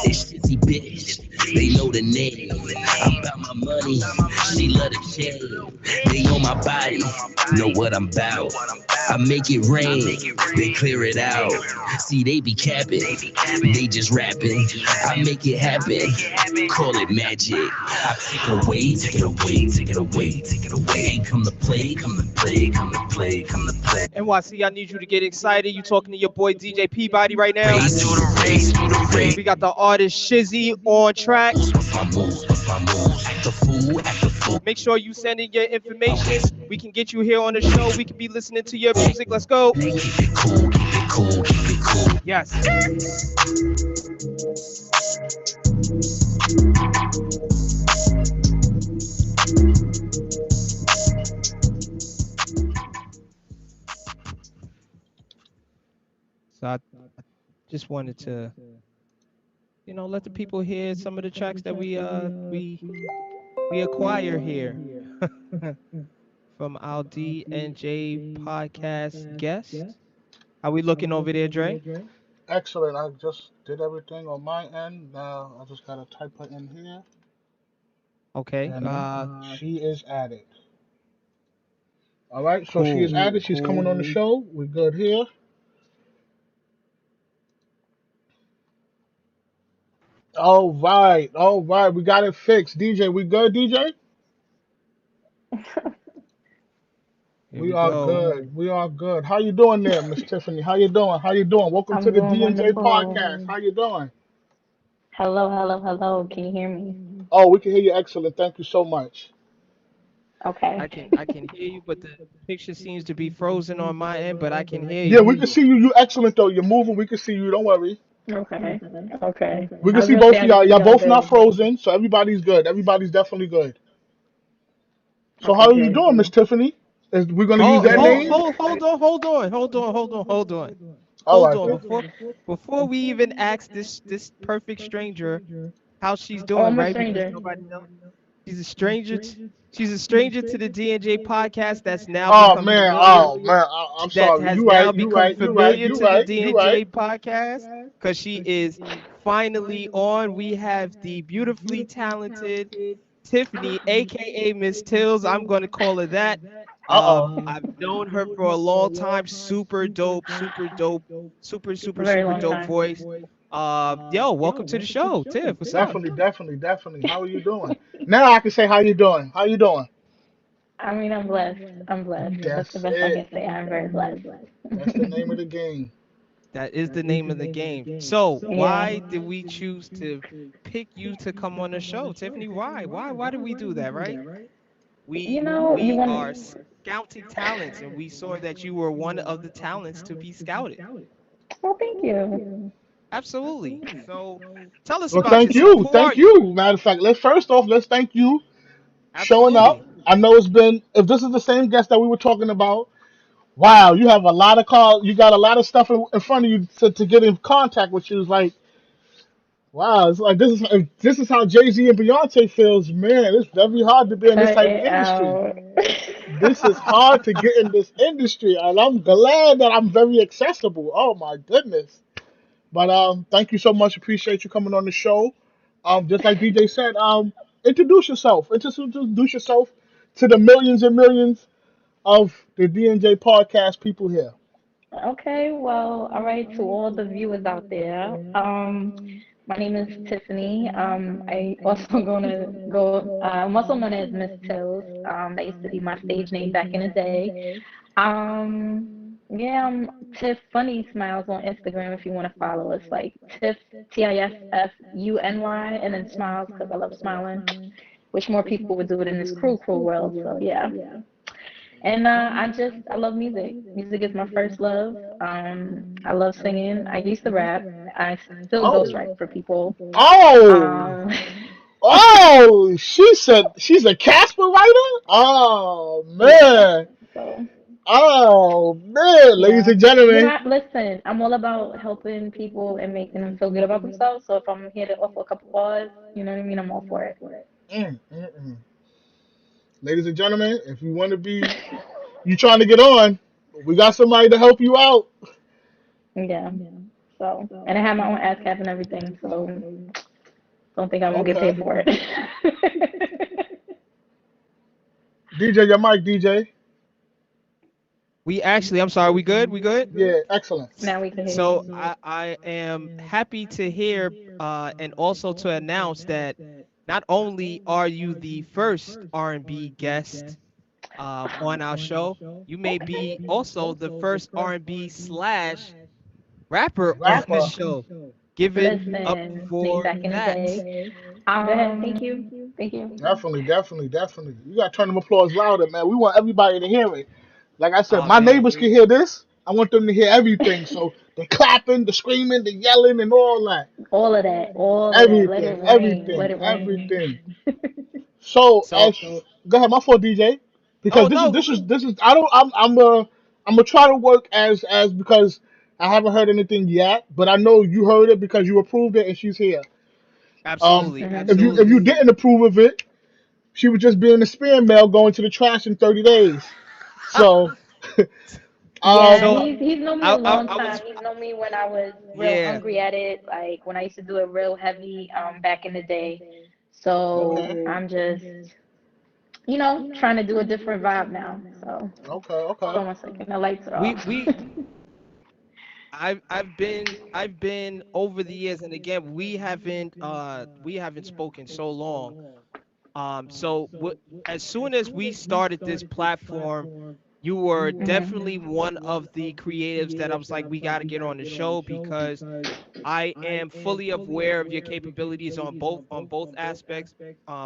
It's shitty bitch, They know the name. I'm about my money. She love the chain. They on my body. Know what I'm about. I make it rain. They clear it out. See, they be capping. They just rapping. I make it happen. Call it magic. I take it away, take it away, take it away, take it away. Come to play, come to play, come to play, come to play. NYC, I need you to get excited. You talking to your boy DJ Peabody right now. Race to the race, to the race. We got the artist Shizzy on track. My moves, my moves. The fool at the fool. Make sure you send in your information. We can get you here on the show. We can be listening to your music. Let's go. Keep it cool, keep it cool, keep it cool. Yes. So I just wanted to, let the people hear some of the tracks that we acquire here from our DandJ podcast guests. How we looking over there, Dre? Excellent. I just did everything on my end. Now I just gotta type her in here. Okay. And she is added. All right. So she is added. She's coming on the show. We're good here. All right. We got it fixed. DJ, we good, DJ? We are good. We are good. How you doing there, Miss Tiffany? How you doing? How you doing? Welcome to the DandJ podcast. How you doing? Hello. Can you hear me? Oh, we can hear you excellent. Thank you so much. Okay. I can hear you, but the picture seems to be frozen on my end, but I can hear you. Yeah, we can see you. You excellent though. You're moving. We can see you. Don't worry. Okay. We can see both of y'all. Y'all both not frozen, so everybody's good. Everybody's definitely good. So how are you doing, Miss Tiffany? We're gonna use that name? Hold on. Before we even ask this perfect stranger how she's doing, right? Because nobody knows. She's a stranger. She's a stranger to the DandJ podcast. That's now become familiar. I'm sorry. That has You now right. become familiar to the DandJ podcast because she is finally on. We have the beautifully talented Tiffany, aka Miss Tills. I'm going to call her that. I've known her for a long time. Super dope, super dope voice. Welcome to the show, Tiff. What's up? Definitely. How are you doing? Now I can say how you doing. How you doing? I mean, I'm blessed. That's the best I can say. I'm very blessed. That's the name of the game. That is the name of the game. So why did we choose to pick you to come on the show, Tiffany? Why did we do that, right? We are scouting talents, and we saw that you were one of the talents to be scouted. Well, thank you. Absolutely. So tell us well, about thank yourself. you. Thank you. Matter of fact, let's thank you Absolutely. showing up. I know it's been, if this is the same guest that we were talking about, wow, you have a lot of calls. You got a lot of stuff in front of you to get in contact with you. It's like, wow, it's like this is how Jay-Z and Beyonce feels. Man, it's very hard to be in this type of industry. This is hard to get in this industry, and I'm glad that I'm very accessible. Oh my goodness. But thank you so much. Appreciate you coming on the show. Just like DJ said, introduce yourself. Introduce yourself to the millions and millions of the DandJ podcast people here. Okay, well, all right, to all the viewers out there. My name is Tiffany. I'm also known as Miss Tills. That used to be my stage name back in the day. I'm Tiff Funny Smiles on Instagram if you want to follow us. Like Tiff TIFFUNY and then Smiles because I love smiling. Wish more people would do it in this cruel world. So yeah. And I love music. Music is my first love. I love singing. I used to rap. I still ghostwrite for people. She said she's a Casper writer? Oh man. Ladies and gentlemen. Listen, I'm all about helping people and making them feel good about themselves. So if I'm here to offer a couple bars, you know what I mean, I'm all for it. Ladies and gentlemen, if you want to be, you trying to get on, we got somebody to help you out. Yeah. So, and I have my own ASCAP and everything. So, Don't think I won't get paid Okay. for it. DJ, your mic, DJ. We actually, I'm sorry, we good? We good? Yeah, excellent. Now we can hear So you. I am happy to hear and also to announce that not only are you the first R&B guest on our show, you may be Okay. also the first R&B slash rapper on this Rapper. show. Give it up Listen, for back in the that. day. Go ahead. Thank you. Thank you. Definitely, definitely, definitely. You gotta turn them applause louder, man. We want everybody to hear it. Like I said, Oh my man. neighbors can hear this. I want them to hear everything. So the clapping, the screaming, the yelling, and all that. All of that. All of that. Let Everything, it rain. Let everything, it rain. everything. So So as go ahead, my fault, DJ. Because oh this is no, this is this is I don't I'm gonna try to work as because I haven't heard anything yet, but I know you heard it because you approved it and she's here. absolutely, If you absolutely. didn't approve of it, she would just be in the spam mail going to the trash in 30 days. So Yeah, um So he's known me a I long I time. was He's known me when I was real yeah, hungry at it, like when I used to do it real heavy back in the day. So okay, I'm just, trying to do a different vibe now. So okay, hold okay. on one second, the lights are we off. we I've been over the years, and again we haven't spoken so long. As soon as we started this platform, you were definitely one of the creatives that I was like, we got to get on the show because I am fully aware of your capabilities on both aspects,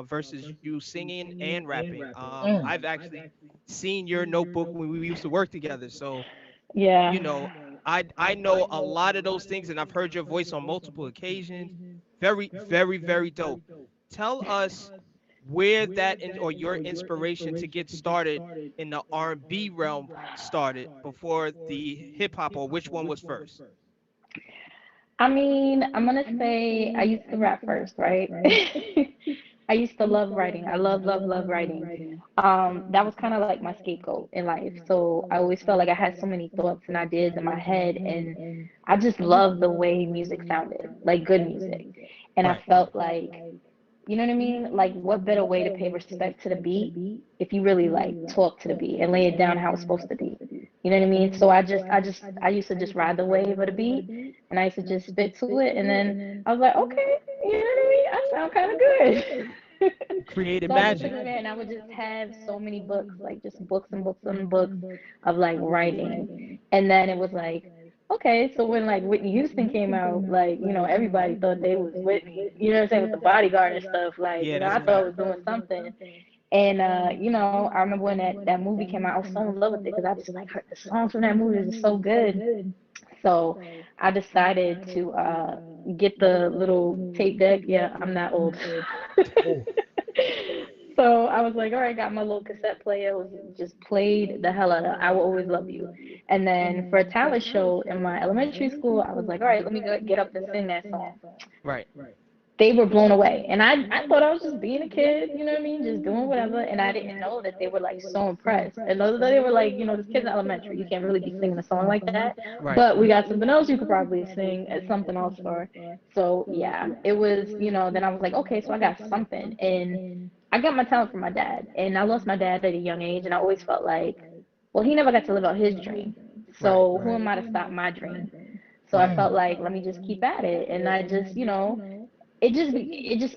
versus you singing and rapping. Mm. I've actually seen your notebook when we used to work together, so Yeah. you know, I know a lot of those things, and I've heard your voice on multiple occasions. Very, very, very dope. Tell us where or your inspiration to get started in the R&B realm started before the hip hop, or which one was first? I mean, I'm gonna say I used to rap first, right? I used to love writing. I love, love, love writing. That was kind of like my scapegoat in life. So I always felt like I had so many thoughts and ideas in my head, and I just loved the way music sounded, like good music. And I Right. felt like, you know what I mean? Like, what better way to pay respect to the beat if you really like talk to the beat and lay it down how it's supposed to be? You know what I mean? So I used to just ride the wave of the beat, and I used to just spit to it, and then I was like, okay, you know what I mean? I sound kind of good. Created So I just took magic. it there, and I would just have so many books, like just books and books and books of like writing, and then it was like, okay, so when like Whitney Houston came out, like, everybody thought they was Whitney, you know what I'm saying, with the bodyguard and stuff. Like, Yeah, that's I a thought I fact. was doing something. And I remember when that movie came out, I was so in love with it because I just like heard the songs from that movie was just so good. So I decided to get the little tape deck. Yeah, I'm that old. Oh, So I was like, all right, got my little cassette player. Was just played the hell out of I Will Always Love You. And then for a talent show in my elementary school, I was like, all right, let me get up and sing that song. Right. They were blown away. And I thought I was just being a kid, you know what I mean? Just doing whatever. And I didn't know that they were like so impressed. And although they were like, this kid's in elementary, you can't really be singing a song like that. Right. But we got something else you could probably sing as something else for. So yeah, it was, then I was like, okay, so I got something. And I got my talent from my dad. And I lost my dad at a young age. And I always felt like, well, he never got to live out his dream. Right. So who am I to stop my dream? So I Right. felt like, let me just keep at it. And I just,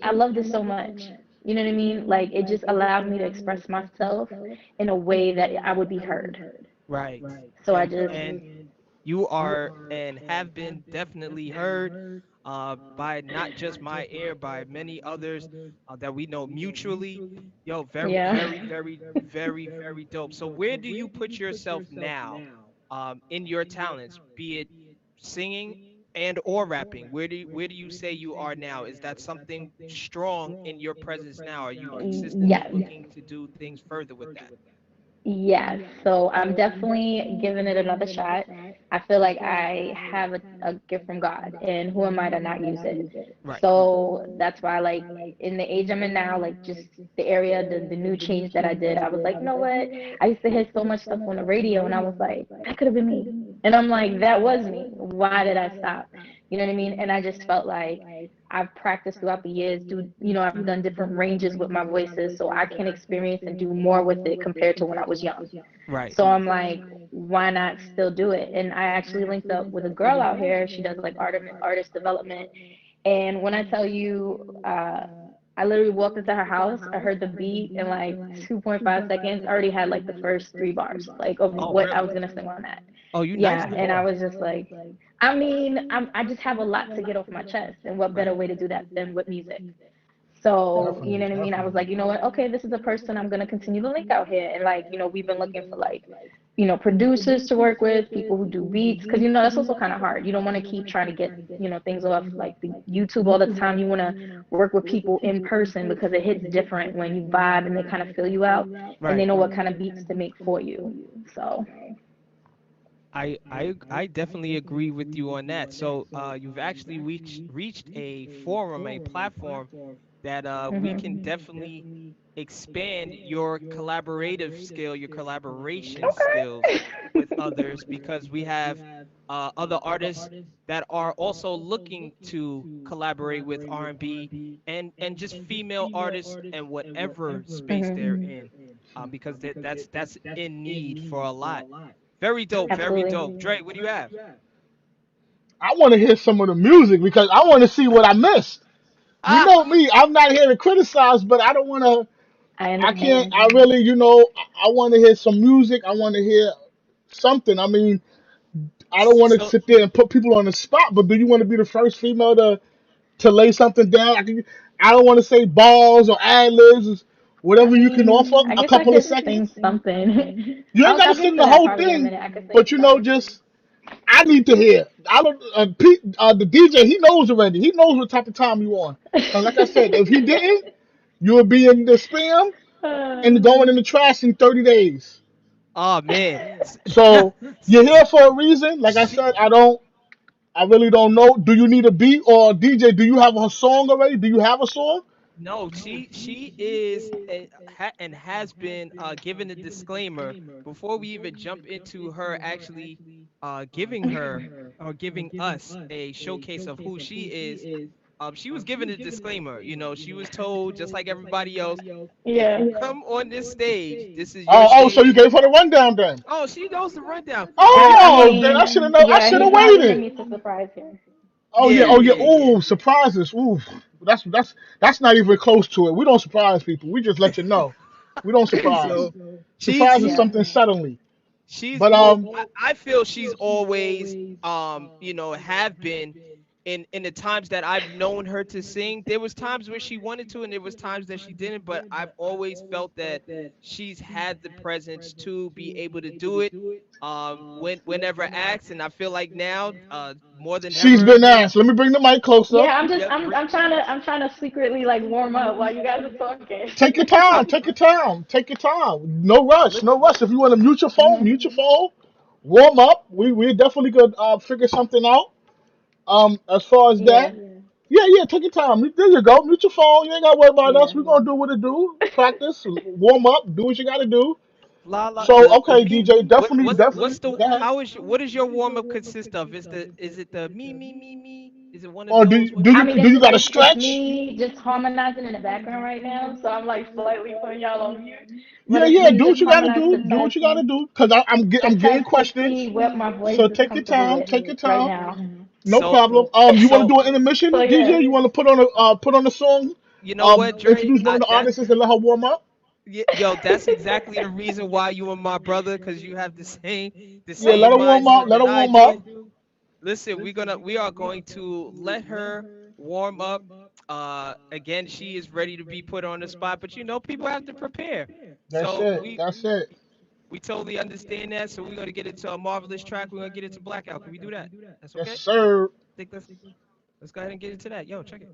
I love this so much. You know what I mean? Like it just allowed me to express myself in a way that I would be heard. Right. So I just And you are and have been definitely heard by not just my ear, by many others that we know mutually. Yo, very, yeah. very, very, very, very dope. So where do you put yourself now in your talents, be it singing and or rapping? Where do you say you are now? Is that something strong in your presence now? Are you consistently Yes. looking to do things further with that? Yes, so I'm definitely giving it another shot. I feel like I have a gift from God, and who am I to not use it? Right. So that's why, like, in the age I'm in now, like, just the area, the new change that I did, I was like, you know what? I used to hear so much stuff on the radio, and I was like, that could have been me. And I'm like, that was me. Why did I stop? You know what I mean? And I just felt like I've practiced throughout the years. I've done different ranges with my voices, so I can experience and do more with it compared to when I was young. Right. So I'm like, why not still do it? And I actually linked up with a girl out here. She does like artist development. And when I tell you, I literally walked into her house. I heard the beat in like 2.5 seconds. I already had like the first three bars, like of Oh, what I was really? gonna sing on that. Oh, you nice Yeah, and then. I was just like, I mean, I just have a lot to get off my chest, and what better Right. way to do that than with music? So, you Definitely, know what I mean? I was definitely. like, you know what? Okay, this is a person I'm gonna continue to link out here, and like, we've been looking for like, producers to work with, people who do beats, because that's also kind of hard. You don't want to keep trying to get, things off like the YouTube all the time. You want to work with people in person because it hits different when you vibe and they kind of feel you out, and they Right. know what kind of beats to make for you. So, I definitely agree with you on that. So you've actually reached a forum, a platform that we can mhm. definitely expand your collaborative skill, your collaboration skills Okay. with others because we have other artists that are also looking to collaborate with R&B and just female artists and whatever space they're Mhm. in, because that's in need for a lot. Very dope, very Absolutely. dope. Dre, what do you have? I want to hear some of the music because I want to see what I missed. You Ah, know me, I'm not here to criticize, but I don't want to. I I can't. understand. I really, I want to hear some music. I want to hear something. I mean, I don't want to so sit there and put people on the spot. But do you want to be the first female to lay something down? I don't want to say balls or ad libs, I whatever you can offer. mean, I A guess I couple of could sing seconds. something. You ain't got to I'll get sing to the that whole probably in a thing, minute. I could say but some. just I need to hear. I don't. Pete, the DJ, he knows already. He knows what type of time you on. Cause like I said, if he didn't, you would be in the spam and Uh, going in the trash in 30 days. oh man. So you're here for a reason. Like I she said, I don't. I really don't know. Do you need a beat or DJ? Do you have a song already? Do you have a song? No, she is and has been given a disclaimer before we even jump into her actually giving her or giving us a showcase of who she is. She was given a disclaimer. She was told just like everybody else, if yeah. you come on this stage, this is your Oh, so you stage. gave her the rundown then? Oh, she knows the rundown. But I Oh, then I should have mean, known. I yeah, should he have probably hit waited. me to surprise him. Oh yeah, yeah, oh yeah. yeah, yeah. Ooh, surprises. Ooh, that's not even close to it. We don't surprise people. We just let you know. We don't surprise. So she's Surprise is she Yeah. something suddenly. she's But well I feel she's always have been in the times that I've known her to sing. There was times where she wanted to and there was times that she didn't, but I've always felt that she's had the presence to be able to do it whenever asked, and I feel like now more than she's ever. been asked. Let me bring the mic closer. Yeah, I'm just Yep. I'm trying to secretly like warm up while you guys are talking. Take your time. Take your time. Take your time. No rush. No rush. If you want to mute your phone, Mhm. mute your phone. Warm up. We definitely could figure something out. As far as that, Yeah. yeah. Take your time. There you go. Mute your phone. You ain't gotta worry about us. Yeah. We're gonna do what it do. Practice. Warm up. Do what you gotta do. La la So the okay, me DJ, what definitely, what's definitely. the Go ahead. how is what does your warm up consist of? Is it the me? Is it one of Or those? What I mean, do you gotta it's stretch? me just harmonizing in the background right now, so I'm like slightly putting y'all on mute. But Yeah, it's yeah. me Do just what you gotta harmonizing do. Do what you gotta do. Cause to I'm getting test to questions. see what my voice So is take your comfortable time. with Take your right time. now. No So problem. You want to so do an intermission, So DJ? yeah, You want to put on a song? you know what, Dre? Introduce one of the That artists and let her warm up. yo, that's exactly the reason why you are my brother, because you have the Yeah, same let her warm up. mindset Let that her I warm up. do. Listen, we are going to let her warm up. Again, she is ready to be put on the spot, but people have to prepare. That's So it. we That's it. we totally understand that. So we're gonna get into a marvelous track. We're gonna get into Blackout. Can we do that? That's Yes, okay. sir. Think let's go ahead and get into that. Yo, check it.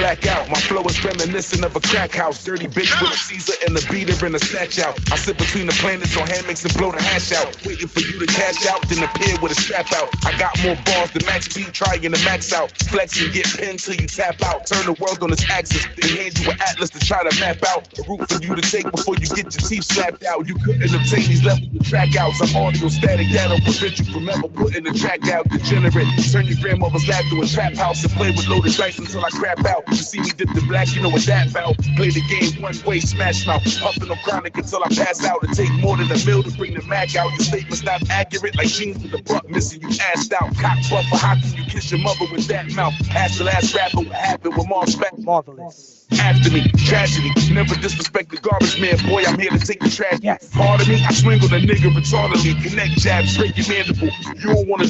black out. My flow is reminiscent of a crack house. Dirty bitch with a Caesar and a beater and a snatch out. I sit between the planets on hammocks and blow the hash out. Waiting for you to cash out, then appear with a strap out. I got more bars than Max B, trying to max out. Flex and get pinned till you tap out. Turn the world on its axis, then hand you an atlas to try to map out a route for you to take before you get your teeth slapped out. You couldn't obtain these levels with track outs. I'm audio static, that'll prevent you from ever putting the track out. Degenerate, turn your grandmother's lap to a trap house and play with loaded dice until I crap out. You see me dip the black, you know what that about. Play the game one way, smash mouth, puffin' on chronic until I pass out. It take more than a mill to bring the Mac out. Your statement's not accurate, like jeans with the buck missing. You assed out, cock buffer. How can you kiss your mother with that mouth? Ask the last rapper what happened with Mars back. Marvelous. After me, tragedy. Never disrespect the garbage man, boy. I'm here to take the trash. Yes. Pardon me, I swing on a nigga retardedly. Connect jabs, break your mandible. You don't wanna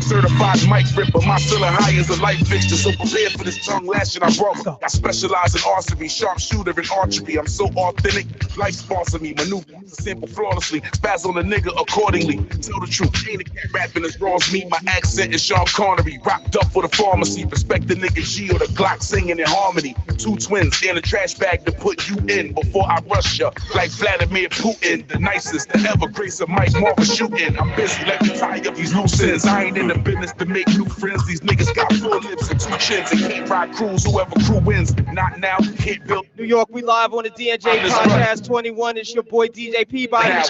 certified mic ripper. My ceiling high is a light fixture, so prepare for this tongue lashing. I broke. I specialize in archery, sharpshooter and archery. I'm so authentic, life sponsor me. Maneuver sample flawlessly, spaz on the nigga accordingly. Tell the truth, ain't a cat rapping as raw as me. My accent is Sean Connery, rocked up for the pharmacy. Respect the nigga G or the Glock singing in harmony. Two twins in a trash bag to put you in before I rush ya. Like Vladimir Putin, the nicest to ever grace a mic Marvel shooting. I'm busy, let me tie up these loose ends. I ain't in the business to make new friends. These niggas got 4 lips and 2 chins and can't ride crews. Whoever crew wins, not now, can't build. New York, we live on the DandJPodcast21. It's your boy DJP by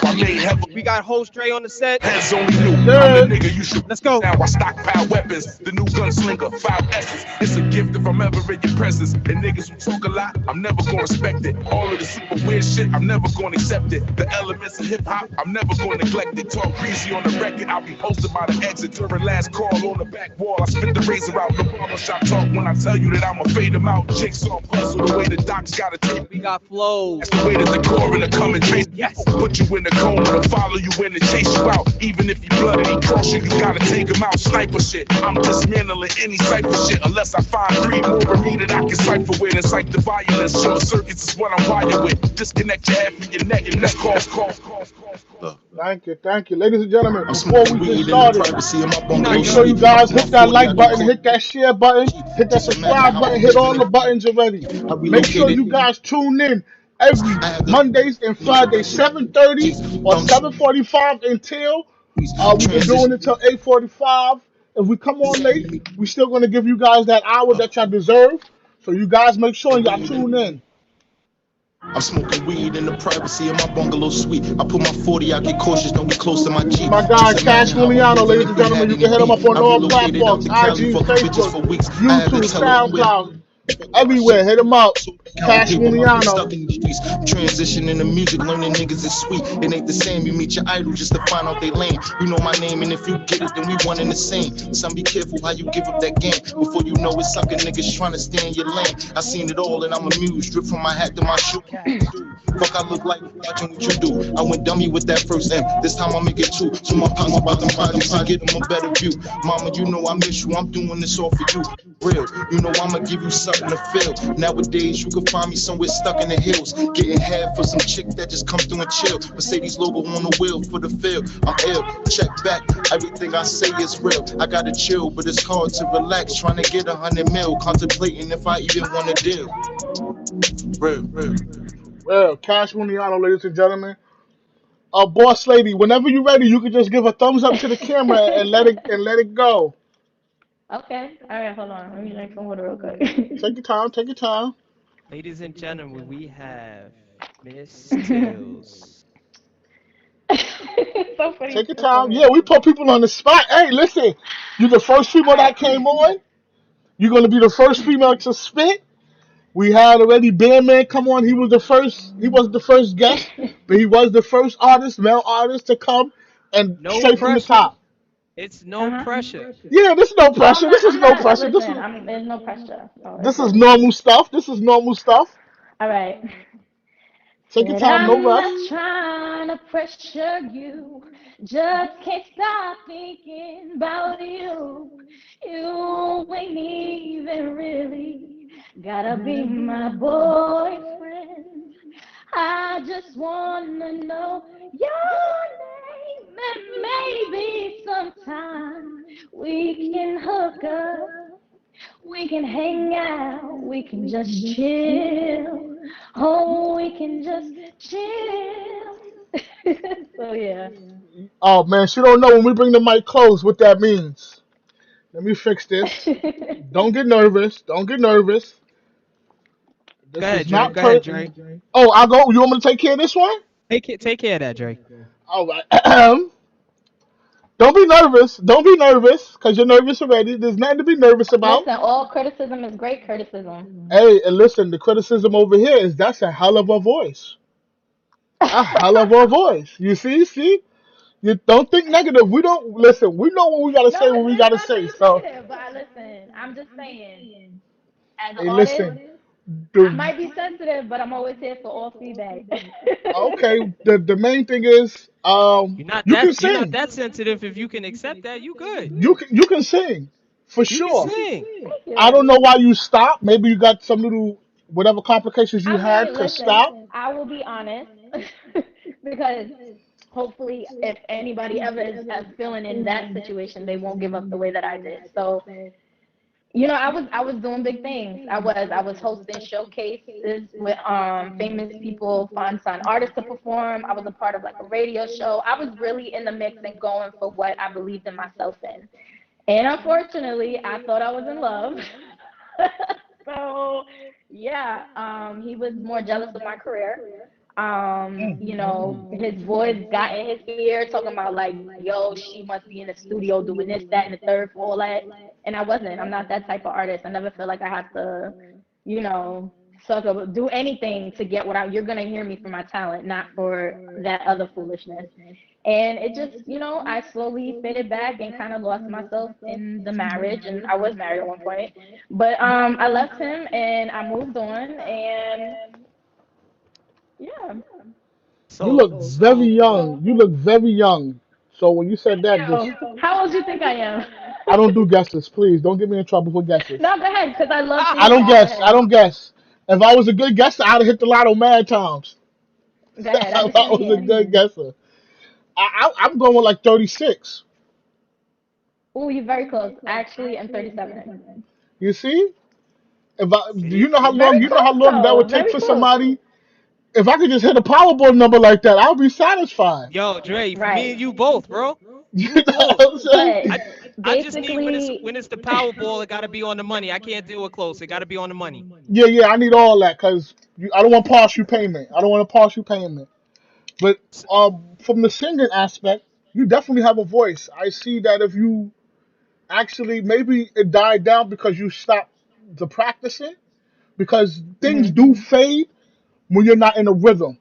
we got host Dre on the set. Heads only new. I'm the nigga you should. Let's go. Now I stockpile weapons. The new gunslinger, 5 S's. It's a gift if I'm ever in your presence. And niggas who talk a lot, I'm never gonna respect it. All of the super weird shit, I'm never gonna accept it. The elements of hip hop, I'm never gonna neglect it. Talk greasy on the record, I'll be posted by the exit during last call on the back wall. I spit the razor out the barbershop talk when I tell you that I'ma fade them out. Jigsaw puzzle, the way the docs gotta take. We got flows. That's the way that the core and the coming trace. Yes. Put you in the coma to follow you in and chase you out. Even if you blooded, he cross you, you gotta take him out. Sniper shit, I'm dismantling any cipher shit unless I find 3 more of me that I can cipher with. It's like the violence, short circuits is what I'm wired with. Disconnect your head from your neck and let's call. Thank you. Ladies and gentlemen, before we get started, make sure you guys hit that like button, hit that share button, hit that subscribe button, hit all the buttons already. Make sure you guys tune in every Mondays and Fridays, 7:30 or 7:45 until we've been doing it till 8:45. If we come on late, we're still going to give you guys that hour that y'all deserve. So you guys make sure y'all tune in. I'm smoking weed in the privacy of my bungalow suite. I put my 40 out, get cautious, don't get close to my Jeep. My guy, Cash Muliano, ladies and gentlemen, you can hit him up on all platforms, IG, Facebook, YouTube, SoundCloud, everywhere. Hit him up. Cash Muliano. Transitioning to music, learning niggas is sweet. It ain't the same. You meet your idol just to find out they lame. You know my name, and if you get it, then we one in the same. Son, be careful how you give up that game. Before you know it, sucking niggas trying to stay in your lane. I seen it all, and I'm amused. Drip from my hat to my shoe. Fuck, I look like watching what you do. I went dummy with that first M. This time I'll make it 2. So my pops about them bodies to get them a better view. Mama, you know I miss you. I'm doing this all for you. Real, you know I'ma give you something to feel. Nowadays you can find me somewhere stuck in the hills, getting head for some chick that just come through and chill. Mercedes logo on the wheel for the feel. I'm ill. Check back. Everything I say is real. I gotta chill, but it's hard to relax. Trying to get 100 mil, contemplating if I even want to deal. Real. Well, Cash Muliano, ladies and gentlemen. Boss lady, whenever you're ready, you can just give a thumbs up to the camera and let it go. Okay. All right, hold on. Let me drink some water real quick. Take your time. Ladies and gentlemen, we have Miss Tills. So funny. Take your time. Yeah, we put people on the spot. Hey, listen, you're the first female that came on. You're going to be the first female to spit. We had already Bandman come on. He was the first guest, but he was the first male artist to come and straight from the top. It's no pressure. Yeah, this is no pressure. This is no pressure. There's no pressure. This is normal stuff. All right. Take your time, no rush. I'm not trying to pressure you. Just can't stop thinking about you. You ain't even really gotta be my boyfriend. I just wanna know your name, and maybe sometime we can hook up. We We can hang out, we can just chill. Oh, we can just chill. So yeah. Oh man, she don't know when we bring the mic close what that means. Let me fix this. Don't get nervous. Don't get nervous. Go This ahead, is Dre. not Go ahead, Dre. Oh, I'll go. You want me to take care of this one? Take care of that, Dre. All right. Don't be nervous. Don't be nervous because you're nervous already. There's nothing to be nervous about. Listen, all criticism is great criticism. Hey, and listen, the criticism over here is that's a hell of a voice. A hell of a voice. You see? You don't think negative. We don't listen. We know what we gotta say. No, What we there's gotta say. nothing So, negative, but listen, I'm just saying, as an hey, artist, listen. I The, might be sensitive, but I'm always here for all feedback. okay. The main thing is, you can You're not sing. that sensitive. If you can accept that, you good. You can sing, for You can sure. sing. Thank I don't you. know why you stopped. Maybe you got some little whatever complications you I had mean, to listen, stop. I will be honest because hopefully, if anybody ever is feeling in that situation, they won't give up the way that I did. So, I was doing big things. I was hosting showcases with famous people, fun artists to perform. I was a part of like a radio show. I was really in the mix and going for what I believed in myself in. And unfortunately, I thought I was in love. So yeah, he was more jealous of my career. His voice got in his ear talking about like, yo, she must be in the studio doing this, that, and the third for all that. And I wasn't. I'm not that type of artist. I never feel like I have to, you know, suck up, do anything to get what I. You're gonna hear me for my talent, not for that other foolishness. And it just, I slowly faded back and kind of lost myself in the marriage. And I was married at one point, but I left him and I moved on. And yeah. You So, look very young. You look very young. So when you said that, just How old do you think I am? I don't do guesses. Please don't get me in trouble for guesses. No, go ahead, because I love I don't feedback. Go guess. I ahead. don't guess. If I was a good guesser, I'd have hit the lotto mad times. Go ahead. I If just I want to was a hear. good guesser, I'm going with like 36. Oh, you're very close. I actually am 37. You see? Do you see, know how long? Very You know how close, long that though. would take Very for close. somebody? If I could just hit a Powerball number like that, I'll be satisfied. yo, Dre, me Right. and you both, bro. You You know both. what I'm saying? But I just need basically, when it's the Powerball, it gotta be on the money. I can't do it close. It gotta be on the money. Yeah, I need all that because I don't want partial payment. I don't want a partial payment. But from the singing aspect, you definitely have a voice. I see that if you actually maybe it died down because you stopped the practicing because things hmm do fade when you're not in a rhythm,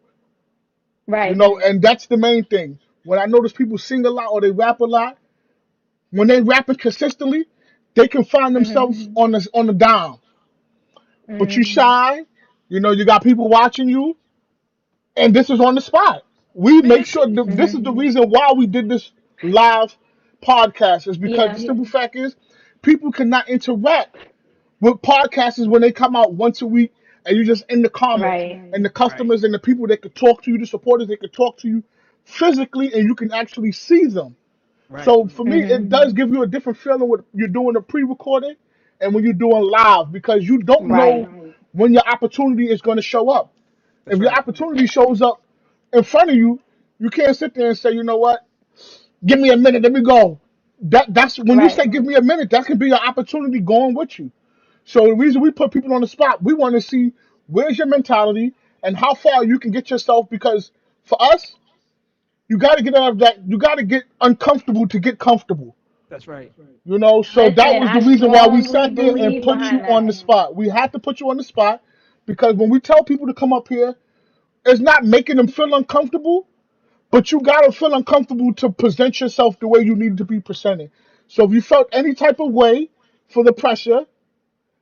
right. and that's the main thing. When I notice people sing a lot or they rap a lot, when they rapping consistently, they can find themselves hmm on the down. But you hmm shy, you got people watching you, and this is on the spot. We make Man, sure that this hmm is the reason why we did this live podcast is because the Yeah. simple fact is people cannot interact with podcasters when they come out once a week and you're just in the comments Right. and the right, customers and the people that could talk to you, the supporters that could talk to you physically and you can actually see them. right. So for me, it hmm does give you a different feeling when you're doing a pre-recorded and when you're doing live because you don't know Right. when your opportunity is going to show up. If That's your right. opportunity shows up in front of you, you can't sit there and say, you know what, give me a minute, let me go. That's when you Right. say give me a minute, that can be your opportunity going with you. So the reason we put people on the spot, we want to see where's your mentality and how far you can get yourself because for us, you got to get out of that. You got to get uncomfortable to get comfortable. That's right. So that Listen, was the I reason why we strongly sat there and believe put you behind on that. the spot. We had to put you on the spot because when we tell people to come up here, it's not making them feel uncomfortable, but you gotta feel uncomfortable to present yourself the way you need to be presented. So if you felt any type of way for the pressure,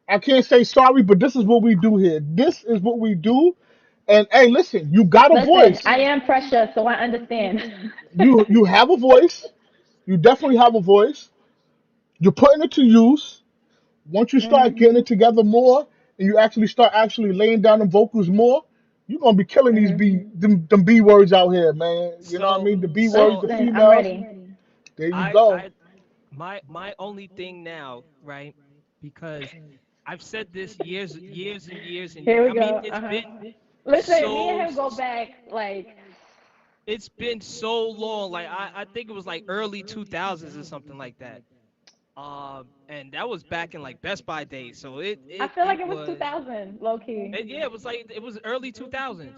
I can't say sorry, but this is what we do here. This is what we do. And hey, listen, you got a Listen, voice. I am precious, so I understand. You have a voice. You definitely have a voice. You're putting it to use. Once you start hmm getting it together more, and you actually start actually laying down the vocals more, you're gonna be killing these hmm them B words out here, man. You know what I So mean? The B words, so the Listen, I'm females. ready. There you I go. I my only thing now, right? Because I've said this years and years, and Here we I mean go. Listen, me and so him go back like it's been so long. Like I think it was like early 2000s or something like that. And that was back in like Best Buy days. So I feel like it was 2000, low key. yeah, it was like it was early 2000s.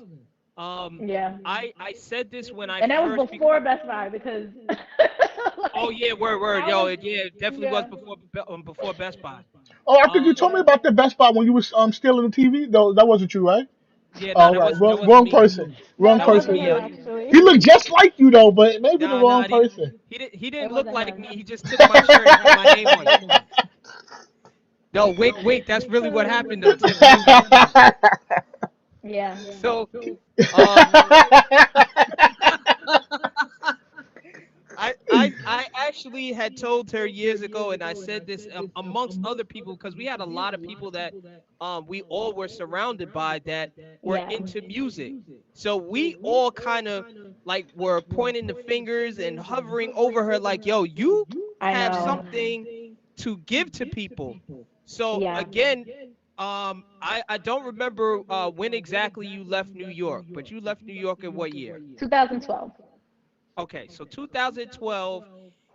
Um, Yeah. I said this when I And that was first before Best Buy because oh like yeah, word, I yo, was it definitely was yeah. before Best Buy. Oh, I think you Um, told me Yeah. about the Best Buy when you was stealing the TV. No, that wasn't you, right? yeah, no, All right, that wrong, wasn't wrong me. person. No, Wrong that That wasn't person wasn't me. him then. actually. He looked just like you though, but maybe the wrong Nah, person. he It didn't look wasn't like him. me. He just took my shirt and had my name on it. No, wait, that's really what happened though, Tiffany. Yeah. So, um, I actually had told her years ago, and I said this amongst other people because we had a lot of people that we all were surrounded by that were Yeah. into music. So we all kind of like were pointing the fingers and hovering over her like, "Yo, you I have know. something to give to people." So Yeah. again, I don't remember when exactly you left New York, but you left New York in what year? 2012. Okay, so 2012,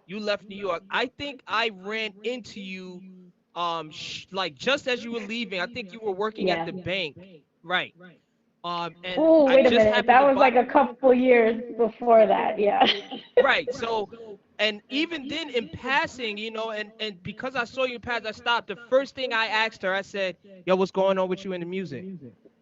you left New York. I think I ran into you, like just as you were leaving. I think you were working at Yeah. the bank, right? And Oh, I wait a just minute. happened That to was buy. like a couple years before that. Yeah. Right. So, and even then, in passing, and because I saw you pass, I stopped. The first thing I asked her, I said, "Yo, what's going on with you in the music?"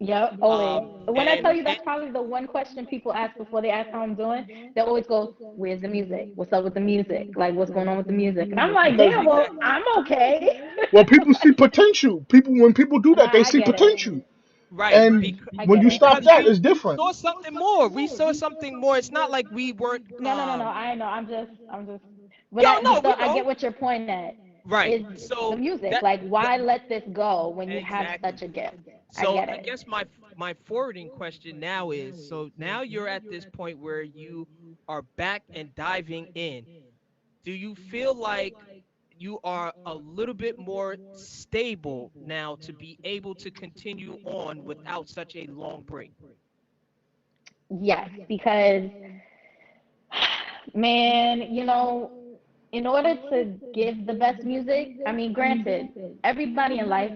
Yep, always. When I tell you And that's probably the one question people ask before they ask how I'm doing, they always go, "Where's the music? What's up with the music? Like, what's going on with the music?" And I'm like, Because "Damn, well, I'm okay." well, people see potential. When people do that, they Nah, I see get it. potential. right, And because I when get you it. stop because that, we it's different. saw something more. We saw something more. It's not like we weren't. No. I know. I'm just. Yo, no, we I get know. what your point at Right. is the So music. that, Like, that why let this go when you have exactly. such a gift? I So get I it. guess my forwarding question now is: so now you're at this point where you are back and diving in. Do you feel like you are a little bit more stable now to be able to continue on without such a long break? Yes, because man, in order to give the best music, I mean, granted, everybody in life,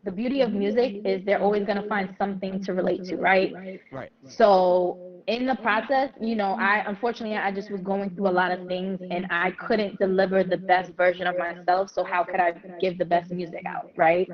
the beauty of music is they're always going to find something to relate to, right? Right. So, in the process, I unfortunately I just was going through a lot of things and I couldn't deliver the best version of myself. So, how could I give the best music out, right?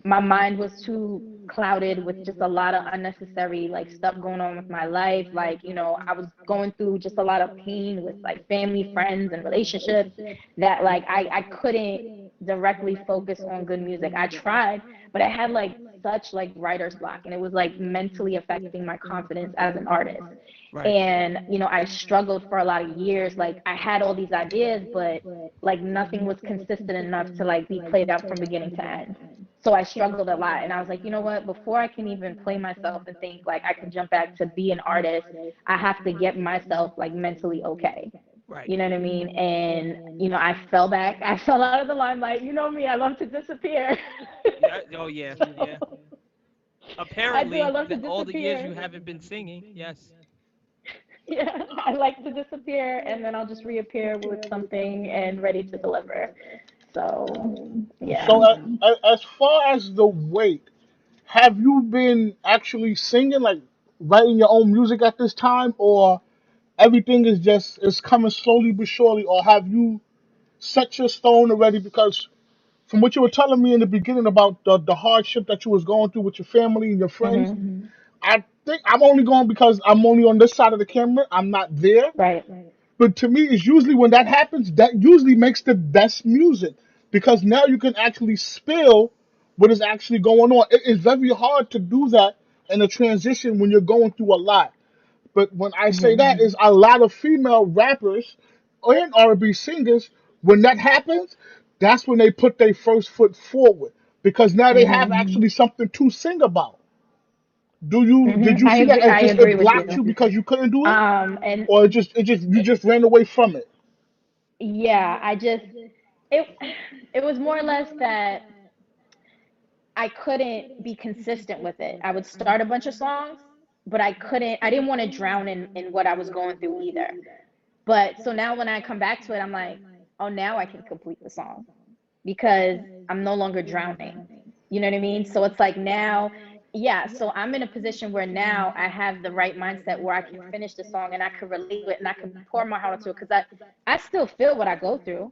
My mind was too clouded with just a lot of unnecessary like stuff going on with my life. Like, I was going through just a lot of pain with like family, friends, and relationships that like I couldn't directly focus on good music. I tried, but I had like such like writer's block and it was like mentally affecting my confidence as an artist. Right. And I struggled for a lot of years. Like I had all these ideas, but like nothing was consistent enough to like be played out from beginning to end. So I struggled a lot and I was like, you know what, before I can even play myself and think like I can jump back to be an artist, I have to get myself like mentally okay. Right. You know what I mean? And I fell back. I fell out of the limelight. You know me, I love to disappear. Yeah. Oh yeah. Yeah. So, I do. I Apparently, love to all the years you disappear. haven't been singing. Yes. Yeah, I like to disappear and then I'll just reappear with something and ready to deliver. So, yeah. So, as far as the weight, have you been actually singing, like writing your own music at this time, or everything is coming slowly but surely, or have you set your stone already? Because from what you were telling me in the beginning about the hardship that you was going through with your family and your friends, Mhm. I think I'm only going because I'm only on this side of the camera. I'm not there. Right. But to me, it's usually when that happens, that usually makes the best music because now you can actually spill what is actually going on. It is very hard to do that in a transition when you're going through a lot. But when I say Mhm. that, is a lot of female rappers and R&B singers. When that happens, that's when they put their first foot forward because now they have Mhm. actually something to sing about. Did Mhm. you see that as I just agree it with blocked you. you because you couldn't do it, And or it just you it, just ran away from it? yeah, it it was more or less that I couldn't be consistent with it. I would start a bunch of songs, but I didn't want to drown in what I was going through either. But so now when I come back to it, I'm like, oh, now I can complete the song because I'm no longer drowning. You know what I mean? So it's like now, yeah, so I'm in a position where now I have the right mindset where I can finish the song and I can relate to it and I can pour my heart into it because I still feel what I go through,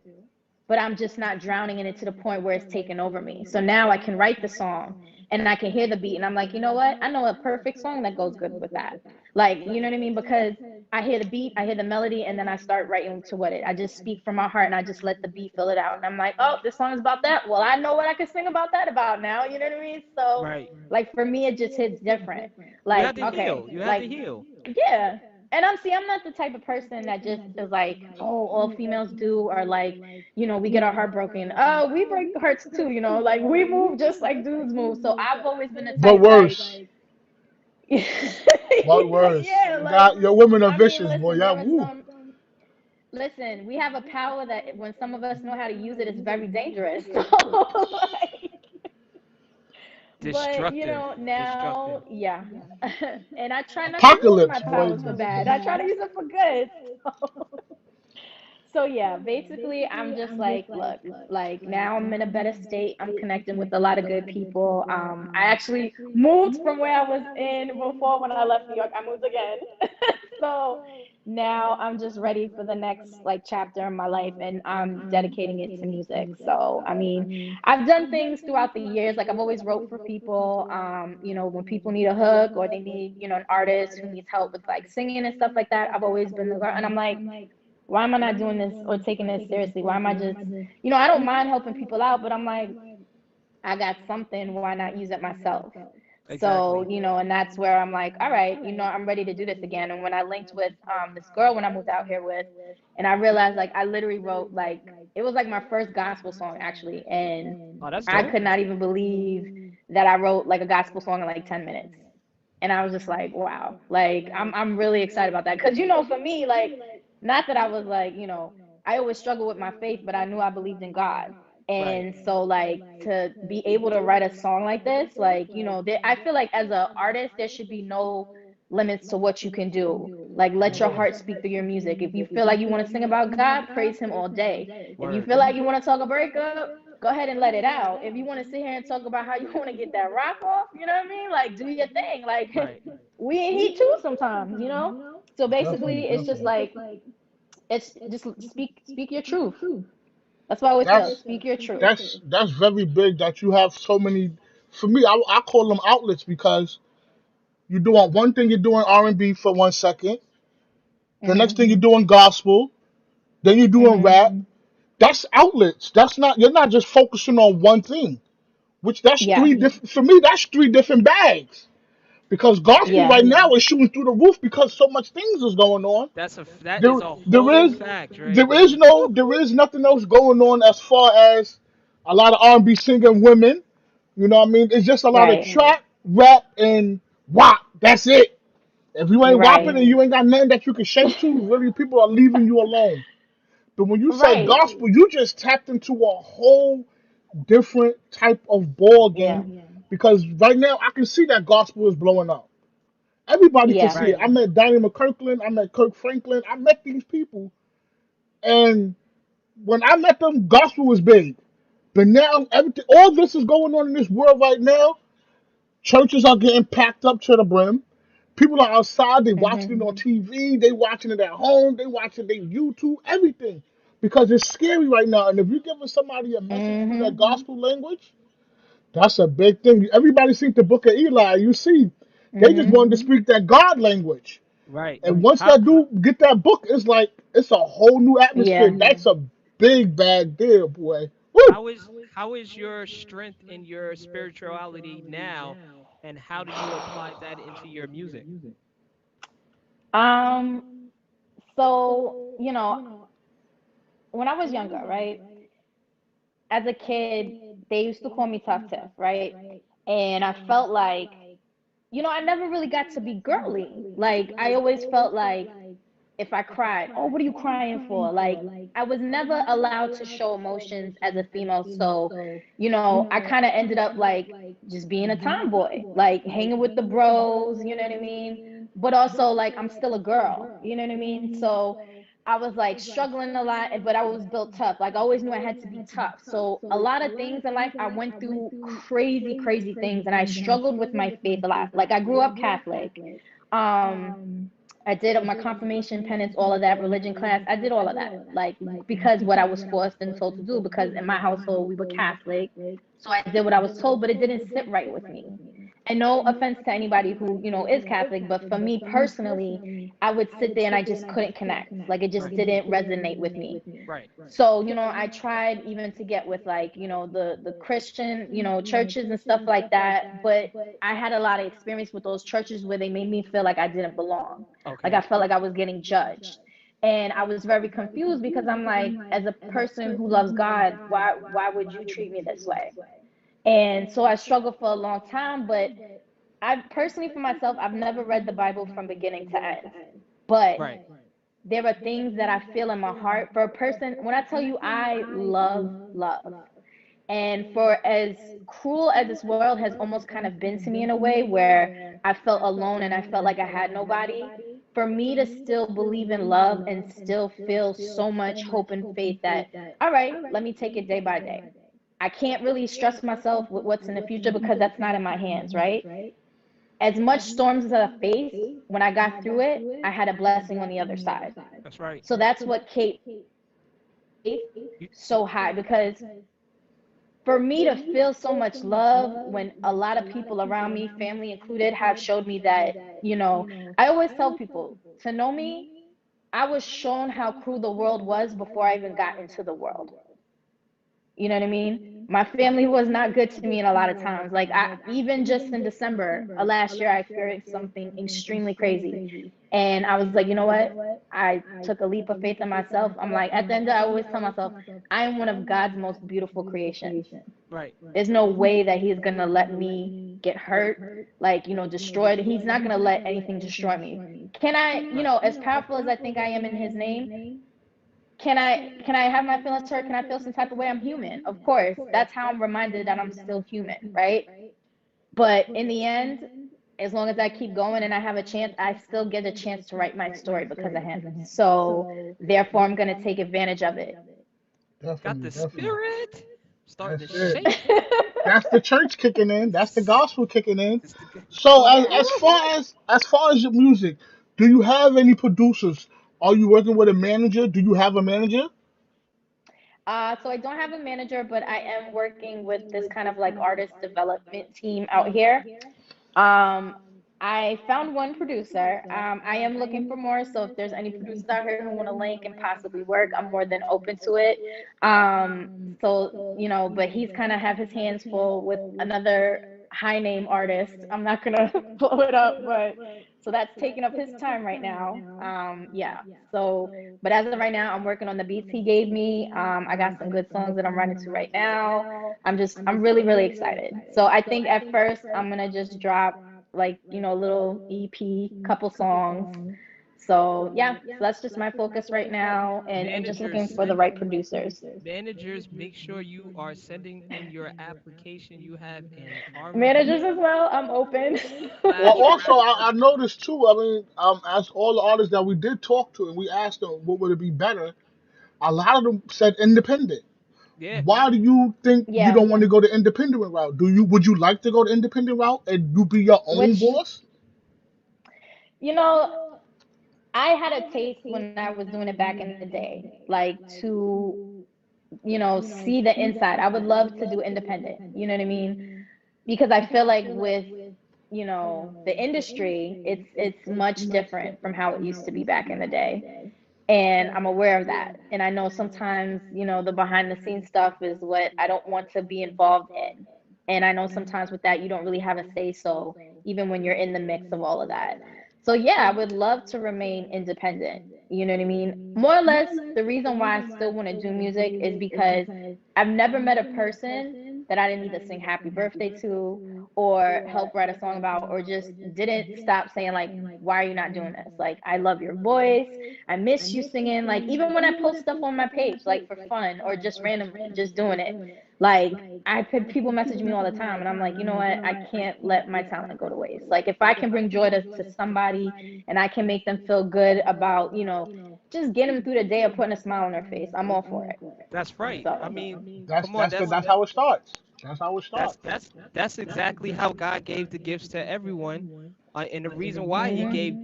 but I'm just not drowning in it to the point where it's taken over me. So now I can write the song and I can hear the beat and I'm like, you know what? I know a perfect song that goes good with that. Like, you know what I mean? Because I hear the beat, I hear the melody, and then I start writing to what it. I just speak from my heart and I just let the beat fill it out. And I'm like, oh, this song is about that. Well, I know what I can sing about that about now. You know what I mean? So, Right. like for me, it just hits different. You had Like, to okay, heal. You had to like heal. yeah. And I'm not the type of person that just is like, oh, all females do, or like, we get our heart broken. Oh, we break hearts too, like we move just like dudes move. So I've always been the But type like, worse. But worse. yeah, You like got your women are I mean, vicious, boy. listen, Yeah, there was woo. some. Listen, we have a power that when some of us know how to use it, it's very dangerous. So, like, but Destructive. now, Destructive. yeah. And I try not to use my Apocalypse, boy. powers for bad. I try to use it for good. So yeah, basically I'm just like, look, like now I'm in a better state. I'm connecting with a lot of good people. I actually moved from where I was in before when I left New York. I moved again. So now I'm just ready for the next like chapter in my life and I'm dedicating it to music. So I mean, I've done things throughout the years. Like I've always wrote for people. When people need a hook or they need, an artist who needs help with like singing and stuff like that, I've always been the girl. And I'm like, why am I not doing this or taking this seriously? Why am I just, I don't mind helping people out, but I'm like, I got something, why not use it myself? So, Exactly. and that's where I'm like, all right, I'm ready to do this again. And when I linked with this girl when I moved out here with, and I realized like I literally wrote like it was like my first gospel song actually, and Oh, that's I dope. could not even believe that I wrote like a gospel song in like 10 minutes. And I was just like, wow, like I'm really excited about that because for me, like, not that I was like, I always struggle with my faith, but I knew I believed in God. Right. And so like to be able to write a song like this, like, I feel like as an artist there should be no limits to what you can do. Like let your heart speak through your music. If you feel like you want to sing about God, praise him all day. If you Word. feel like you want to talk a breakup, go ahead and let it out. If you want to sit here and talk about how you want to get that rock off, you know what I mean? Like do your thing. Like Right. we in heat too sometimes. So Definitely, basically it's just definitely. like it's just speak your truth. That's what I always tell. That's Speak your truth. that's very big that you have so many. For me, I call them outlets because you're doing one thing, you're doing R&B for 1 second. The next Mhm. thing you're doing gospel. Then you're doing Mhm. rap. That's outlets. That's not. You're not just focusing on one thing. Which that's Yeah. three different. For me, that's three different bags. Because gospel Yeah. right now is shooting through the roof because so much things is going on. That There, is a there whole is, fact, right? there is nothing else going on as far as a lot of R&B singing women. You know what I mean? It's just a lot of Right. trap, rap, and wop. That's it. If you ain't whopping Right. and you ain't got nothing that you can shake to, really people are leaving you alone. But when you said Right. gospel, you just tapped into a whole different type of ball Yeah. game. Because right now I can see that gospel is blowing up. Everybody can Yeah. see it. Right. I met Donnie McKirkland, I met Kirk Franklin, I met these people, and when I met them, gospel was big. But now everything, all this is going on in this world right now. Churches are getting packed up to the brim. People are outside. They watching it Mhm. on TV. They watching it at home. They watching it on YouTube. Everything, because it's scary right now. And if you're giving somebody a message through that Mhm. gospel language, that's a big thing. Everybody seen the Book of Eli. You see, they just Mhm. wanted to speak that God language. Right. And once How that dude get that book, it's like it's a whole new atmosphere. Yeah. That's a big bag there, boy. Woo! how is your strength in your spirituality now, and how do you apply that into your music? Um. So when I was younger, right? As a kid, they used to call me Tough Tiff, right? And I felt like, I never really got to be girly. Like I always felt like if I cried, oh, what are you crying for? Like, I was never allowed to show emotions as a female. So, I kind of ended up like just being a tomboy, like hanging with the bros, you know what I mean? But also, like, I'm still a girl, you know what I mean? So, I was like struggling a lot, but I was built tough. Like, I always knew I had to be tough. So, a lot of things in life, I went through crazy, crazy things, and I struggled with my faith a lot. Like, I grew up Catholic. Um, I did my confirmation, penance, all of that, religion class. I did all of that, like, because what I was forced and told to do. Because in my household we were Catholic, so I did what I was told, but it didn't sit right with me. And no offense to anybody who is Catholic, but for me personally, I would sit there and I just couldn't connect. Like, it just didn't resonate with me. Right. So, I tried even to get with, like, the Christian, churches and stuff like that, but I had a lot of experience with those churches where they made me feel like I didn't belong. Like, Okay. I felt like I was getting judged. And I was very confused because I'm like, as a person who loves God, why would you treat me this way? And so I struggled for a long time, but I personally, for myself, I've never read the Bible from beginning to end. But Right. there are things that I feel in my heart for a person. When I tell you I love love, and for as cruel as this world has almost kind of been to me in a way where I felt alone and I felt like I had nobody, for me to still believe in love and still feel so much hope and faith that, all right, let me take it day by day. I can't really stress myself with what's in the future because that's not in my hands, right? As much storms as I faced, when I got through it, I had a blessing on the other side. That's right. So that's what kept faith You, so high, because for me to feel so much love when a lot of people around me, family included, have showed me that, I always tell people, to know me, I was shown how cruel the world was before I even got into the world. You know what I mean? My family was not good to me in a lot of times. Like, I even just in December last year, I experienced something extremely crazy. And I was like, you know what? I took a leap of faith in myself. I'm like, at the end, I always tell myself, I am one of God's most beautiful creations. right. There's no way that He's gonna let me get hurt, like, destroyed. He's not gonna let anything destroy me. Can I, Right. as powerful as I think I am in His name, can I have my feelings hurt? Can I feel some type of way? I'm human, of course. That's how I'm reminded that I'm still human, right? But in the end, as long as I keep going and I have a chance, I still get a chance to write my story because of Him. So therefore, I'm gonna take advantage of it. Got Definitely, the definitely. spirit starting to That's it. shake. That's the church kicking in. That's the gospel kicking in. It's the good. So Yeah. as far as your music, do you have any producers? Are you working with a manager? Do you have a manager? So I don't have a manager, but I am working with this kind of like artist development team out here. Um, I found one producer. I am looking for more. So if there's any producers out here who want to link and possibly work, I'm more than open to it. So, but he's kind of have his hands full with another high name artist. I'm not gonna blow it up, but so that's taking up his time right now. Yeah. So, but as of right now, I'm working on the beats he gave me. I got some good songs that I'm running to right now. I'm really, really excited. So I think at first I'm gonna just drop like, a little EP, couple songs. So yeah, so that's just my focus right now, and just looking Managers, for the right producers. managers, make sure you are sending in your application. You have an army Managers as well, I'm open. Well, flash also, drive. I noticed too. I mean, as all the artists that we did talk to, and we asked them what would it be better, a lot of them said independent. Yeah. Why do you think you Yeah, don't want to go the independent route? Would you like to go the independent route and you be your own which, boss? you know, I had a taste when I was doing it back in the day, like to, see the inside. I would love to do independent, you know what I mean? Because I feel like with, the industry, it's much different from how it used to be back in the day. And I'm aware of that. And I know sometimes, the behind the scenes stuff is what I don't want to be involved in. And I know sometimes with that, you don't really have a say so, even when you're in the mix of all of that. So, yeah, I would love to remain independent. You know what I mean? More or less, the reason why I still want to do music is because I've never met a person that I didn't either sing happy birthday to or help write a song about or just didn't stop saying like, why are you not doing this? Like, I love your voice. I miss you singing. Like, even when I post stuff on my page, like for fun or just randomly, just doing it. Like, people message me all the time, and I'm like, you know what? I can't let my talent go to waste. Like, if I can bring joy to somebody and I can make them feel good about, just getting them through the day or putting a smile on their face, I'm all for it. That's right. I So, mean, That's come on, that's how it starts. That's how it that's starts. that's that's exactly how God gave the gifts to everyone, and the reason why He gave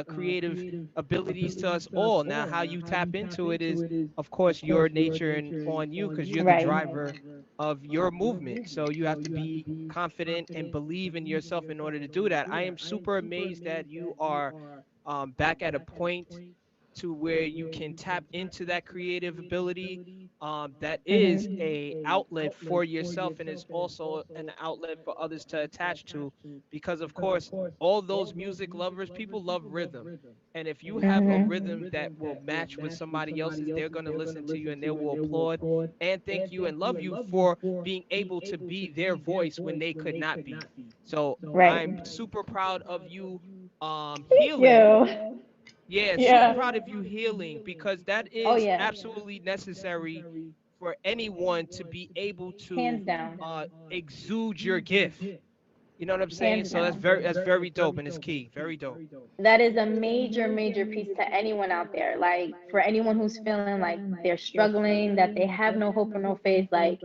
creative abilities to us all. Now, how you tap into it is, of course, your nature and on you, because you're the right. driver of your movement. So you have to be confident and believe in yourself in order to do that. I am super amazed that you are back at a point to where you can tap into that creative ability, that is a outlet for yourself, and it's also an outlet for others to attach to, because of course all those music lovers, people love rhythm, and if you have a rhythm that will match with somebody else's, they're going to listen to you and they will applaud and thank you and love you for being able to be their voice when they could not be. So Right. I'm super proud of you Thank healing. you. Yeah, super Yeah. proud of you healing, because that Oh is yeah. absolutely necessary for anyone to be able to Hands down. exude your gift. You know what I'm saying? Hands So down. that's very dope and it's key. Very dope. That is a major, major piece to anyone out there. Like, for anyone who's feeling like they're struggling, that they have no hope or no faith, like,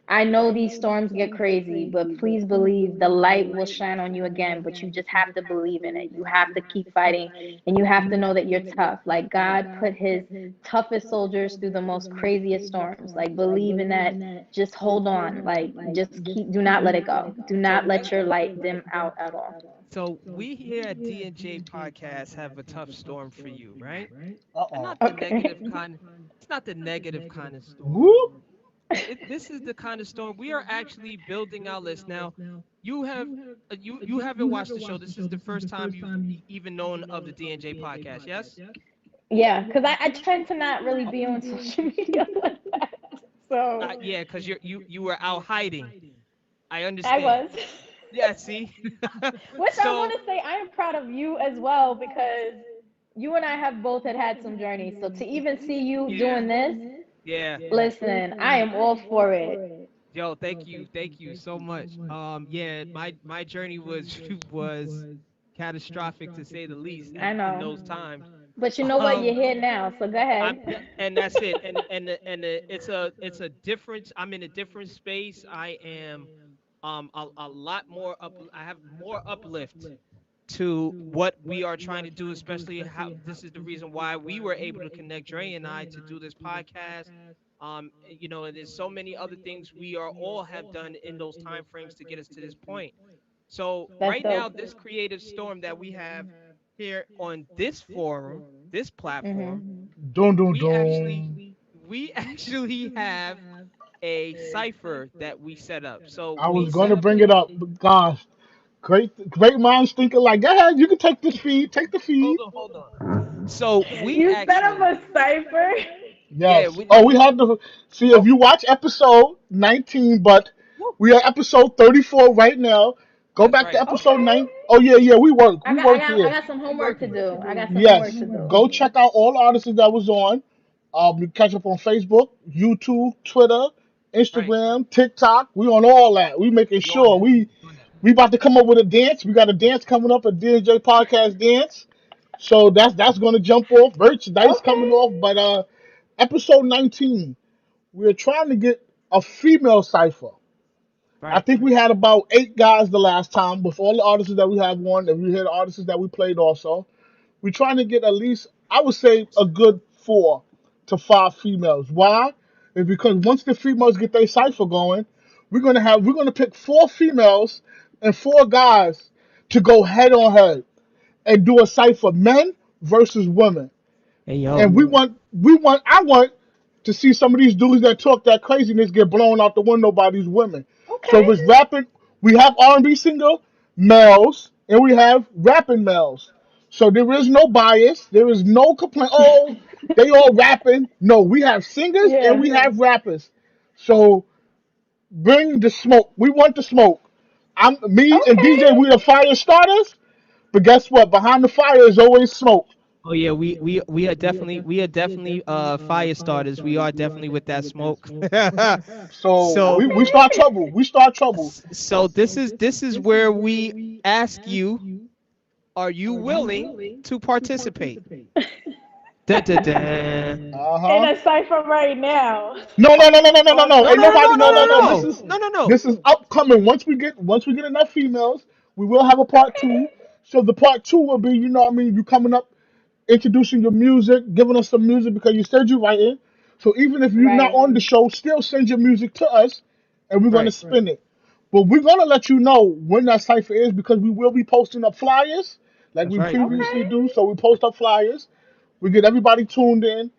I know these storms get crazy, but please believe the light will shine on you again. But you just have to believe in it. You have to keep fighting, and you have to know that you're tough. Like, God put his toughest soldiers through the most craziest storms. Like, believe in that. Just hold on. Like, just do not let it go. Do not So let your light dim out at all. so we here at D&J Podcast have a tough storm for you, right? Uh And oh. not the Okay. negative kind. It's not the negative kind of storm. Whoop. This is the kind of storm we are actually building our list now. You have you haven't watched the show. This is the first time you've even known of the D&J podcast. Yes. Yeah, because I tend to not really be on social media like that. So Yeah, because you were out hiding. I I understand. was. Yeah. See. Which I want So to say I am proud of you as well because you and I have both had some journeys. So to even see you yeah, doing this, yeah. listen, I am all for it. Yo, thank you so much. Yeah, my journey was was catastrophic to say the least I in know. those times. But you know what? You're Um, here now, so go ahead. and that's it. It's a difference. I'm in a different space. I am a lot more up. I have more uplift to what we are trying to do, especially how this is the reason why we were able to connect Dre and I to do this podcast. And there's so many other things we are all have done in those time frames to get us to this point. So That's right now, dope. this creative storm that we have here on this forum, this platform, Mhm. Dun dun we actually dun. we actually have a cipher that we set up. So I we was set gonna up bring it up, but gosh, great minds thinking like, go ahead, you can take this feed, take the feed. hold on. So we You set up actually a cipher. yeah, Yes. we Oh, we had to see if you watch episode 19, but whoop, we are episode 34 right now. Go that's back to right. episode Okay. 9. Oh yeah, yeah, I we got I work got I here. got some We homework to working. do. I got some homework Yes, to do. go check out all the artists that was on. You catch up on Facebook, YouTube, Twitter, Right. Instagram, TikTok. We on all that. We making We on sure that. Doing that. we about to come up with a dance. We got a dance coming up, a DJ podcast dance. So that's gonna jump off. Merchandise coming Okay. off. But episode 19, we're trying to get a female cipher. I Right. think we had about 8 guys the last time with all the artists that we have on, and we had artists that we played also. We're trying to get at least, I would say, a good 4 to 5 females. Why? Is because once the females get their cipher going, we're gonna pick 4 females and 4 guys to go head on head and do a cipher, men versus women. Hey And yo. I want to see some of these dudes that talk that craziness get blown out the window by these women. So Okay. if it's rapping, we have R&B singer males and we have rapping males. So there is no bias. There is no complaint. Oh, they all rapping. No, we have singers and Yeah. we have rappers. So Bring the smoke. We want the smoke. I'm me and DJ. Okay. We the fire starters. But guess what? Behind the fire is always smoke. Oh yeah, we are definitely fire starters. We are definitely with that smoke. So so we start trouble. We start trouble. so this is where we ask you, are you willing to participate? Dun, dun, dun. Uh In huh. a cipher right now. No, no, no, no, no, no, no, no. No, Ain't no, no, nobody. no, No, no, no, no, no. no, no, no, no. This is upcoming. Once we get enough females, we will have a part two. So the part two will be, you know, what I mean, you coming up, introducing your music, giving us some music because you said you writing. So even if you're not Right. on the show, still send your music to us, and we're gonna Right. spin it. But we're gonna let you know when that cipher is because we will be posting up flyers like That's we right. previously Okay. do. So we post up flyers. We get everybody tuned in,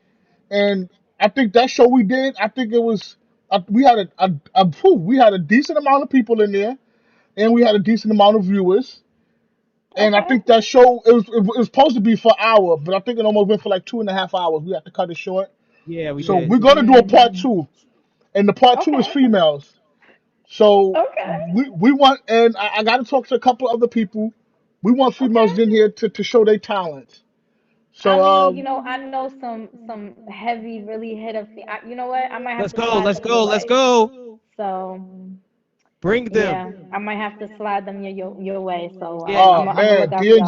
and I think that show we did, I think it was we had we had a decent amount of people in there, and we had a decent amount of viewers. And I Okay. think that show it was supposed to be for an hour, but I think it almost went for like 2.5 hours. We had to cut it short. Yeah, we So did. we're gonna do a part two, and the part two is Okay. females. So Okay. we want, and I got to talk to a couple other people. We want females Okay. in here to show their talents. I So mean, I know some heavy, really hit up. You know what? I might have Let's to go. slide Let's them your go. Let's way. go. So Bring yeah, them. I might have to slide them your way. So Yeah. I'm gonna Man, look out for y'all.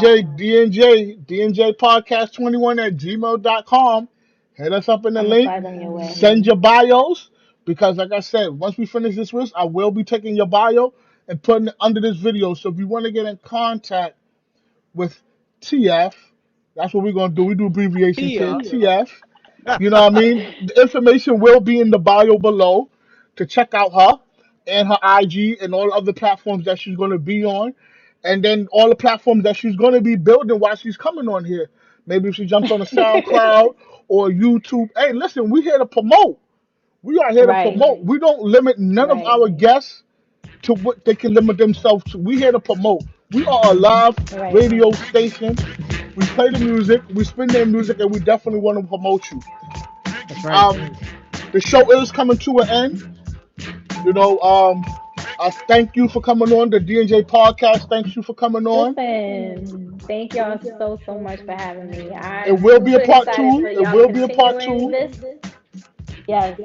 DNJPodcast21 at gmail.com. Hit us up in the I'm gonna link. slide them your way. Send your bios because, like I said, once we finish this list, I will be taking your bio and putting it under this video. So if you want to get in contact with TF, that's what we're gonna do. We do abbreviations here. Tia. TF. You know what I mean? The information will be in the bio below to check out her and her IG and all other platforms that she's going to be on. And then all the platforms that she's going to be building while she's coming on here. Maybe if she jumps on a SoundCloud or YouTube. Hey, listen, we here to promote. We are here to Right. promote. We don't limit none of Right. our guests to what they can limit themselves to. We here to promote. We are a live Right. radio station. We play the music, we spin their music, and we definitely want to promote you. That's right. Um, the show is coming to an end. You know, I thank you for coming on the D&J podcast. Thank you for coming on. Listen, thank y'all so much for having me. It I'm will be a super part excited two. for It y'all will be a part continuing two. this. Yes.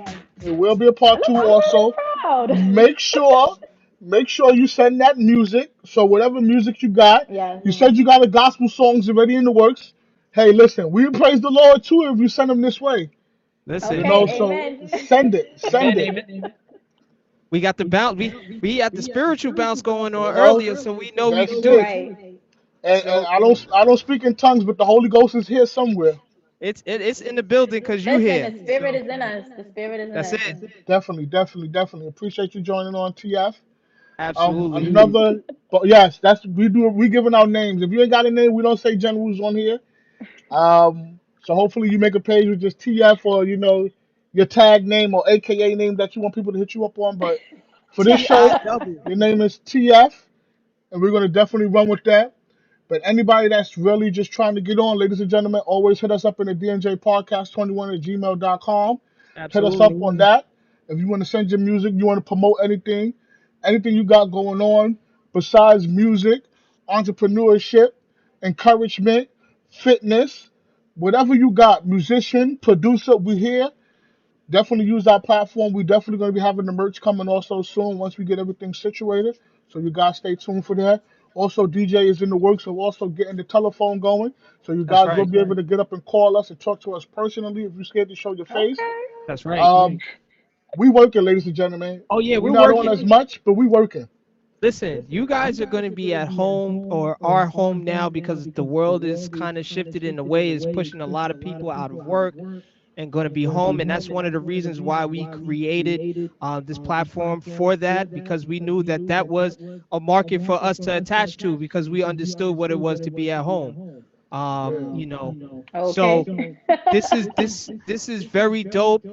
It will be a part two I'm also. really proud. Make sure, make sure you send that music. So whatever music you got, Yes. you said you got a gospel songs already in the works. Hey, listen, we praise the Lord too if you send them this way. You Listen. know, Okay, so amen. send it, send Amen. it. Amen. We got the bounce. We had the spiritual bounce going You on know, earlier, so we know we that's can do it. it. Right. And I don't speak in tongues, but the Holy Ghost is here somewhere. It's in the building because you Listen, here. the spirit So is in us. The spirit is in that's us. it. Definitely, definitely, definitely appreciate you joining on TF. Absolutely. Another, but yes, we giving out names. If you ain't got a name, we don't say generals on here. So hopefully you make a page with just TF or your tag name or AKA name that you want people to hit you up on. But for this show, TIW. your name is TF, and we're gonna definitely run with that. But anybody that's really just trying to get on, ladies and gentlemen, always hit us up in the DNJPodcast21 at gmail.com. Hit us up Absolutely. on that. If you want to send your music, you want to promote anything you got going on besides music, entrepreneurship, encouragement, fitness, whatever you got, musician, producer, we here. Definitely use our platform. We definitely going to be having the merch coming also soon once we get everything situated. So you guys stay tuned for that. Also, DJ is in the works of also getting the telephone going. So you That's guys will right. be able to get up and call us and talk to us personally if you're scared to show your face. Okay. That's right. Um, we working, ladies and gentlemen. Oh yeah, We're we're not on working. as much, but we working. Listen, you guys are going to be at home or are home now because the world is kind of shifted in a way, is pushing a lot of people out of work and going to be home. And that's one of the reasons why we created this platform for that, because we knew that that was a market for us to attach to because we understood what it was to be at home. Yeah. You know, Okay. so this is very dope.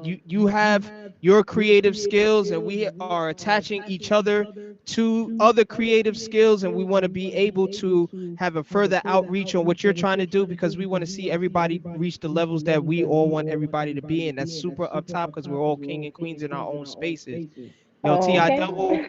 You have your creative skills, and we are attaching each other to other creative skills, and we want to be able to have a further outreach on what you're trying to do, because we want to see everybody reach the levels that we all want everybody to be in. That's super up top, because we're all king and queens in our own spaces. Ti Okay. double,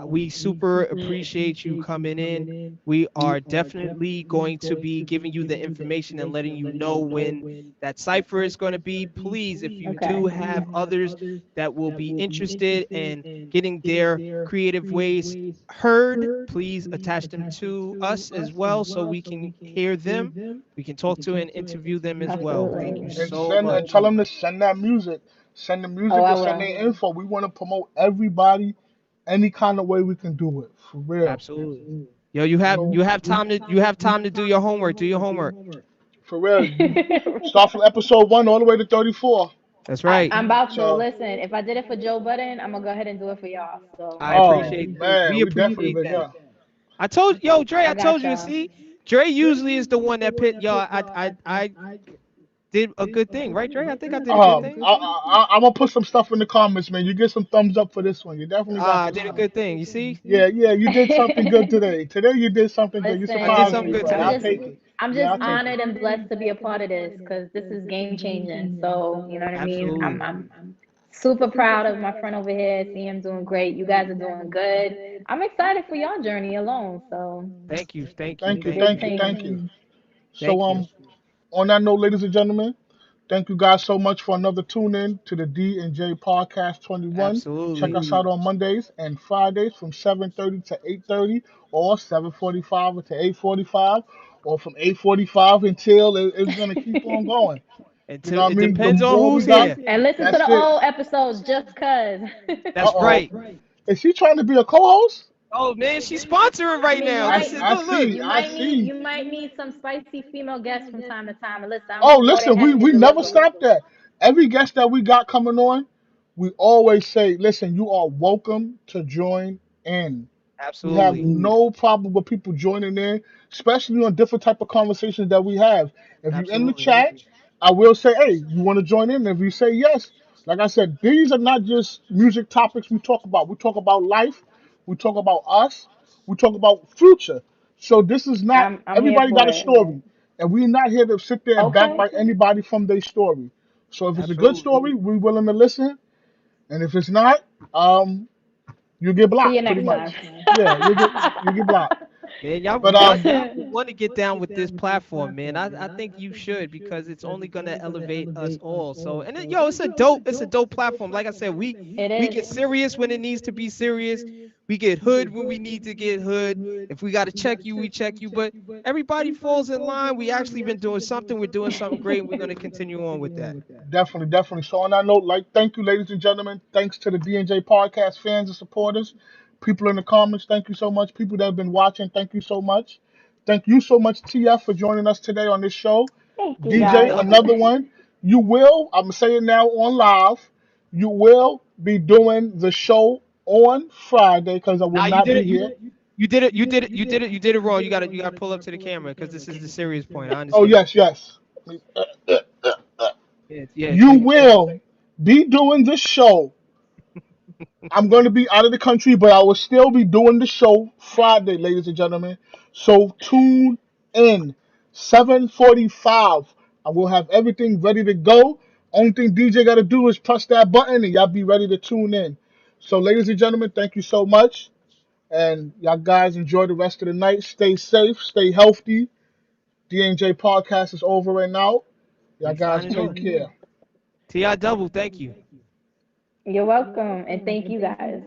we super appreciate you coming in. We are definitely going to be giving you the information and letting you know when that cipher is going to be. Please, if you Okay. do have others that will be interested in getting their creative ways heard, please attach them to us as well so we can hear them. We can talk to and interview them as well. Thank you Absolutely. And so send and much. tell them to send that music. Send the Oh, music I and send will. their info. We want to promote everybody any kind of way we can do it. For real. Absolutely. Yo, you have So you have time to do your homework. Do your homework. for real, you start from episode 1 all the way to 34. That's right. I'm about to So listen. If I did it for Joe Budden, I'm gonna go ahead and do it for y'all. So I oh appreciate that. man, We we definitely appreciate been that. yeah. Dre, I I told got you. y'all. See, Dre usually is the one that pit. Yo, I did a good thing, right, Dre? I think I did a good thing. I'm gonna put some stuff in the comments, man. You get some thumbs up for this one. You definitely got I this did a one. good thing. You see, Yeah, yeah, you did something good today. Today you did something good. You I did surprised something me, Listen, good but I'm I'll today. just take it. I'm Yeah, just I'll take honored it. and blessed to be a part of this because this is game changing. So you know what I mean. I'm Absolutely. I'm super proud of my friend over here. See him doing great. You guys are doing good. I'm excited for y'all journey alone. So Thank you. Thank you. Thank you, Thank big thank you. you, things. thank you. So Thank you. on that note, ladies and gentlemen, thank you guys so much for another tune in to the D and J Podcast 21. Check Absolutely. us out on Mondays and Fridays from 7:30 to 8:30, or 7:45 to 8:45, or from 8:45 until it's gonna keep on going. You know Until what I it mean? The depends on more we who's got, here. And listen to that's the it. old episodes just cause. Uh That's oh. right. Is she trying to be a co-host? Oh man, she's sponsoring I right mean, now. This is I look. see. I see. you might need some spicy female guests from time to time. And listen, I'm Oh, more than listen, happy to we never deliver. stop that. Every guest that we got coming on, we always say, listen, you are welcome to join in. We have Absolutely. no problem with people joining in, especially on different type of conversations that we have. If you're in the Absolutely. chat, I will say, hey, you want to join in? If you say yes, like I said, these are not just music topics we talk about. We talk about life. We talk about us. We talk about future. So this is not I'm here everybody got for a it. story, and we're not here to sit there and Okay. backbite anybody from their story. So if it's a good Absolutely. story, we're willing to listen, and if it's not, you get See you blocked pretty next time. much. Yeah, you get blocked. Man, y'all But y'all definitely want to get down with this platform, man. I think you should, because it's only gonna elevate us all. So and then, yo, it's a dope platform. Like I said, we It we get is. serious when it needs to be serious. We get hood when we need to get hood. If we gotta check you, we check you. But everybody falls in line. We actually been doing something. We're doing something great, and we're gonna continue on with that. definitely, definitely. So on that note, thank you, ladies and gentlemen. Thanks to the D&J podcast fans and supporters. People in the comments, thank you so much. People that have been watching, thank you so much. Thank you so much, TF, for joining us today on this show. Thank you T.I. DJ, guys. double. another one. You will, I'm saying now on live, you will be doing the show on Friday because I will Nah, you not did be it. here. You did it. You did it. You did it. You did it wrong. You gotta pull up to the camera, because this is the serious point. I Oh, understand. yes, yes. Yeah, yeah. You will be doing the show. I'm going to be out of the country, but I will still be doing the show Friday, ladies and gentlemen. So tune in. 7:45. I will have everything ready to go. Only thing DJ got to do is press that button, and y'all be ready to tune in. So, ladies and gentlemen, thank you so much. And y'all guys enjoy the rest of the night. Stay safe, stay healthy. D&J podcast is over and out. Y'all We guys signing take off. care. Ti double. Thank you. You're welcome. And thank you guys.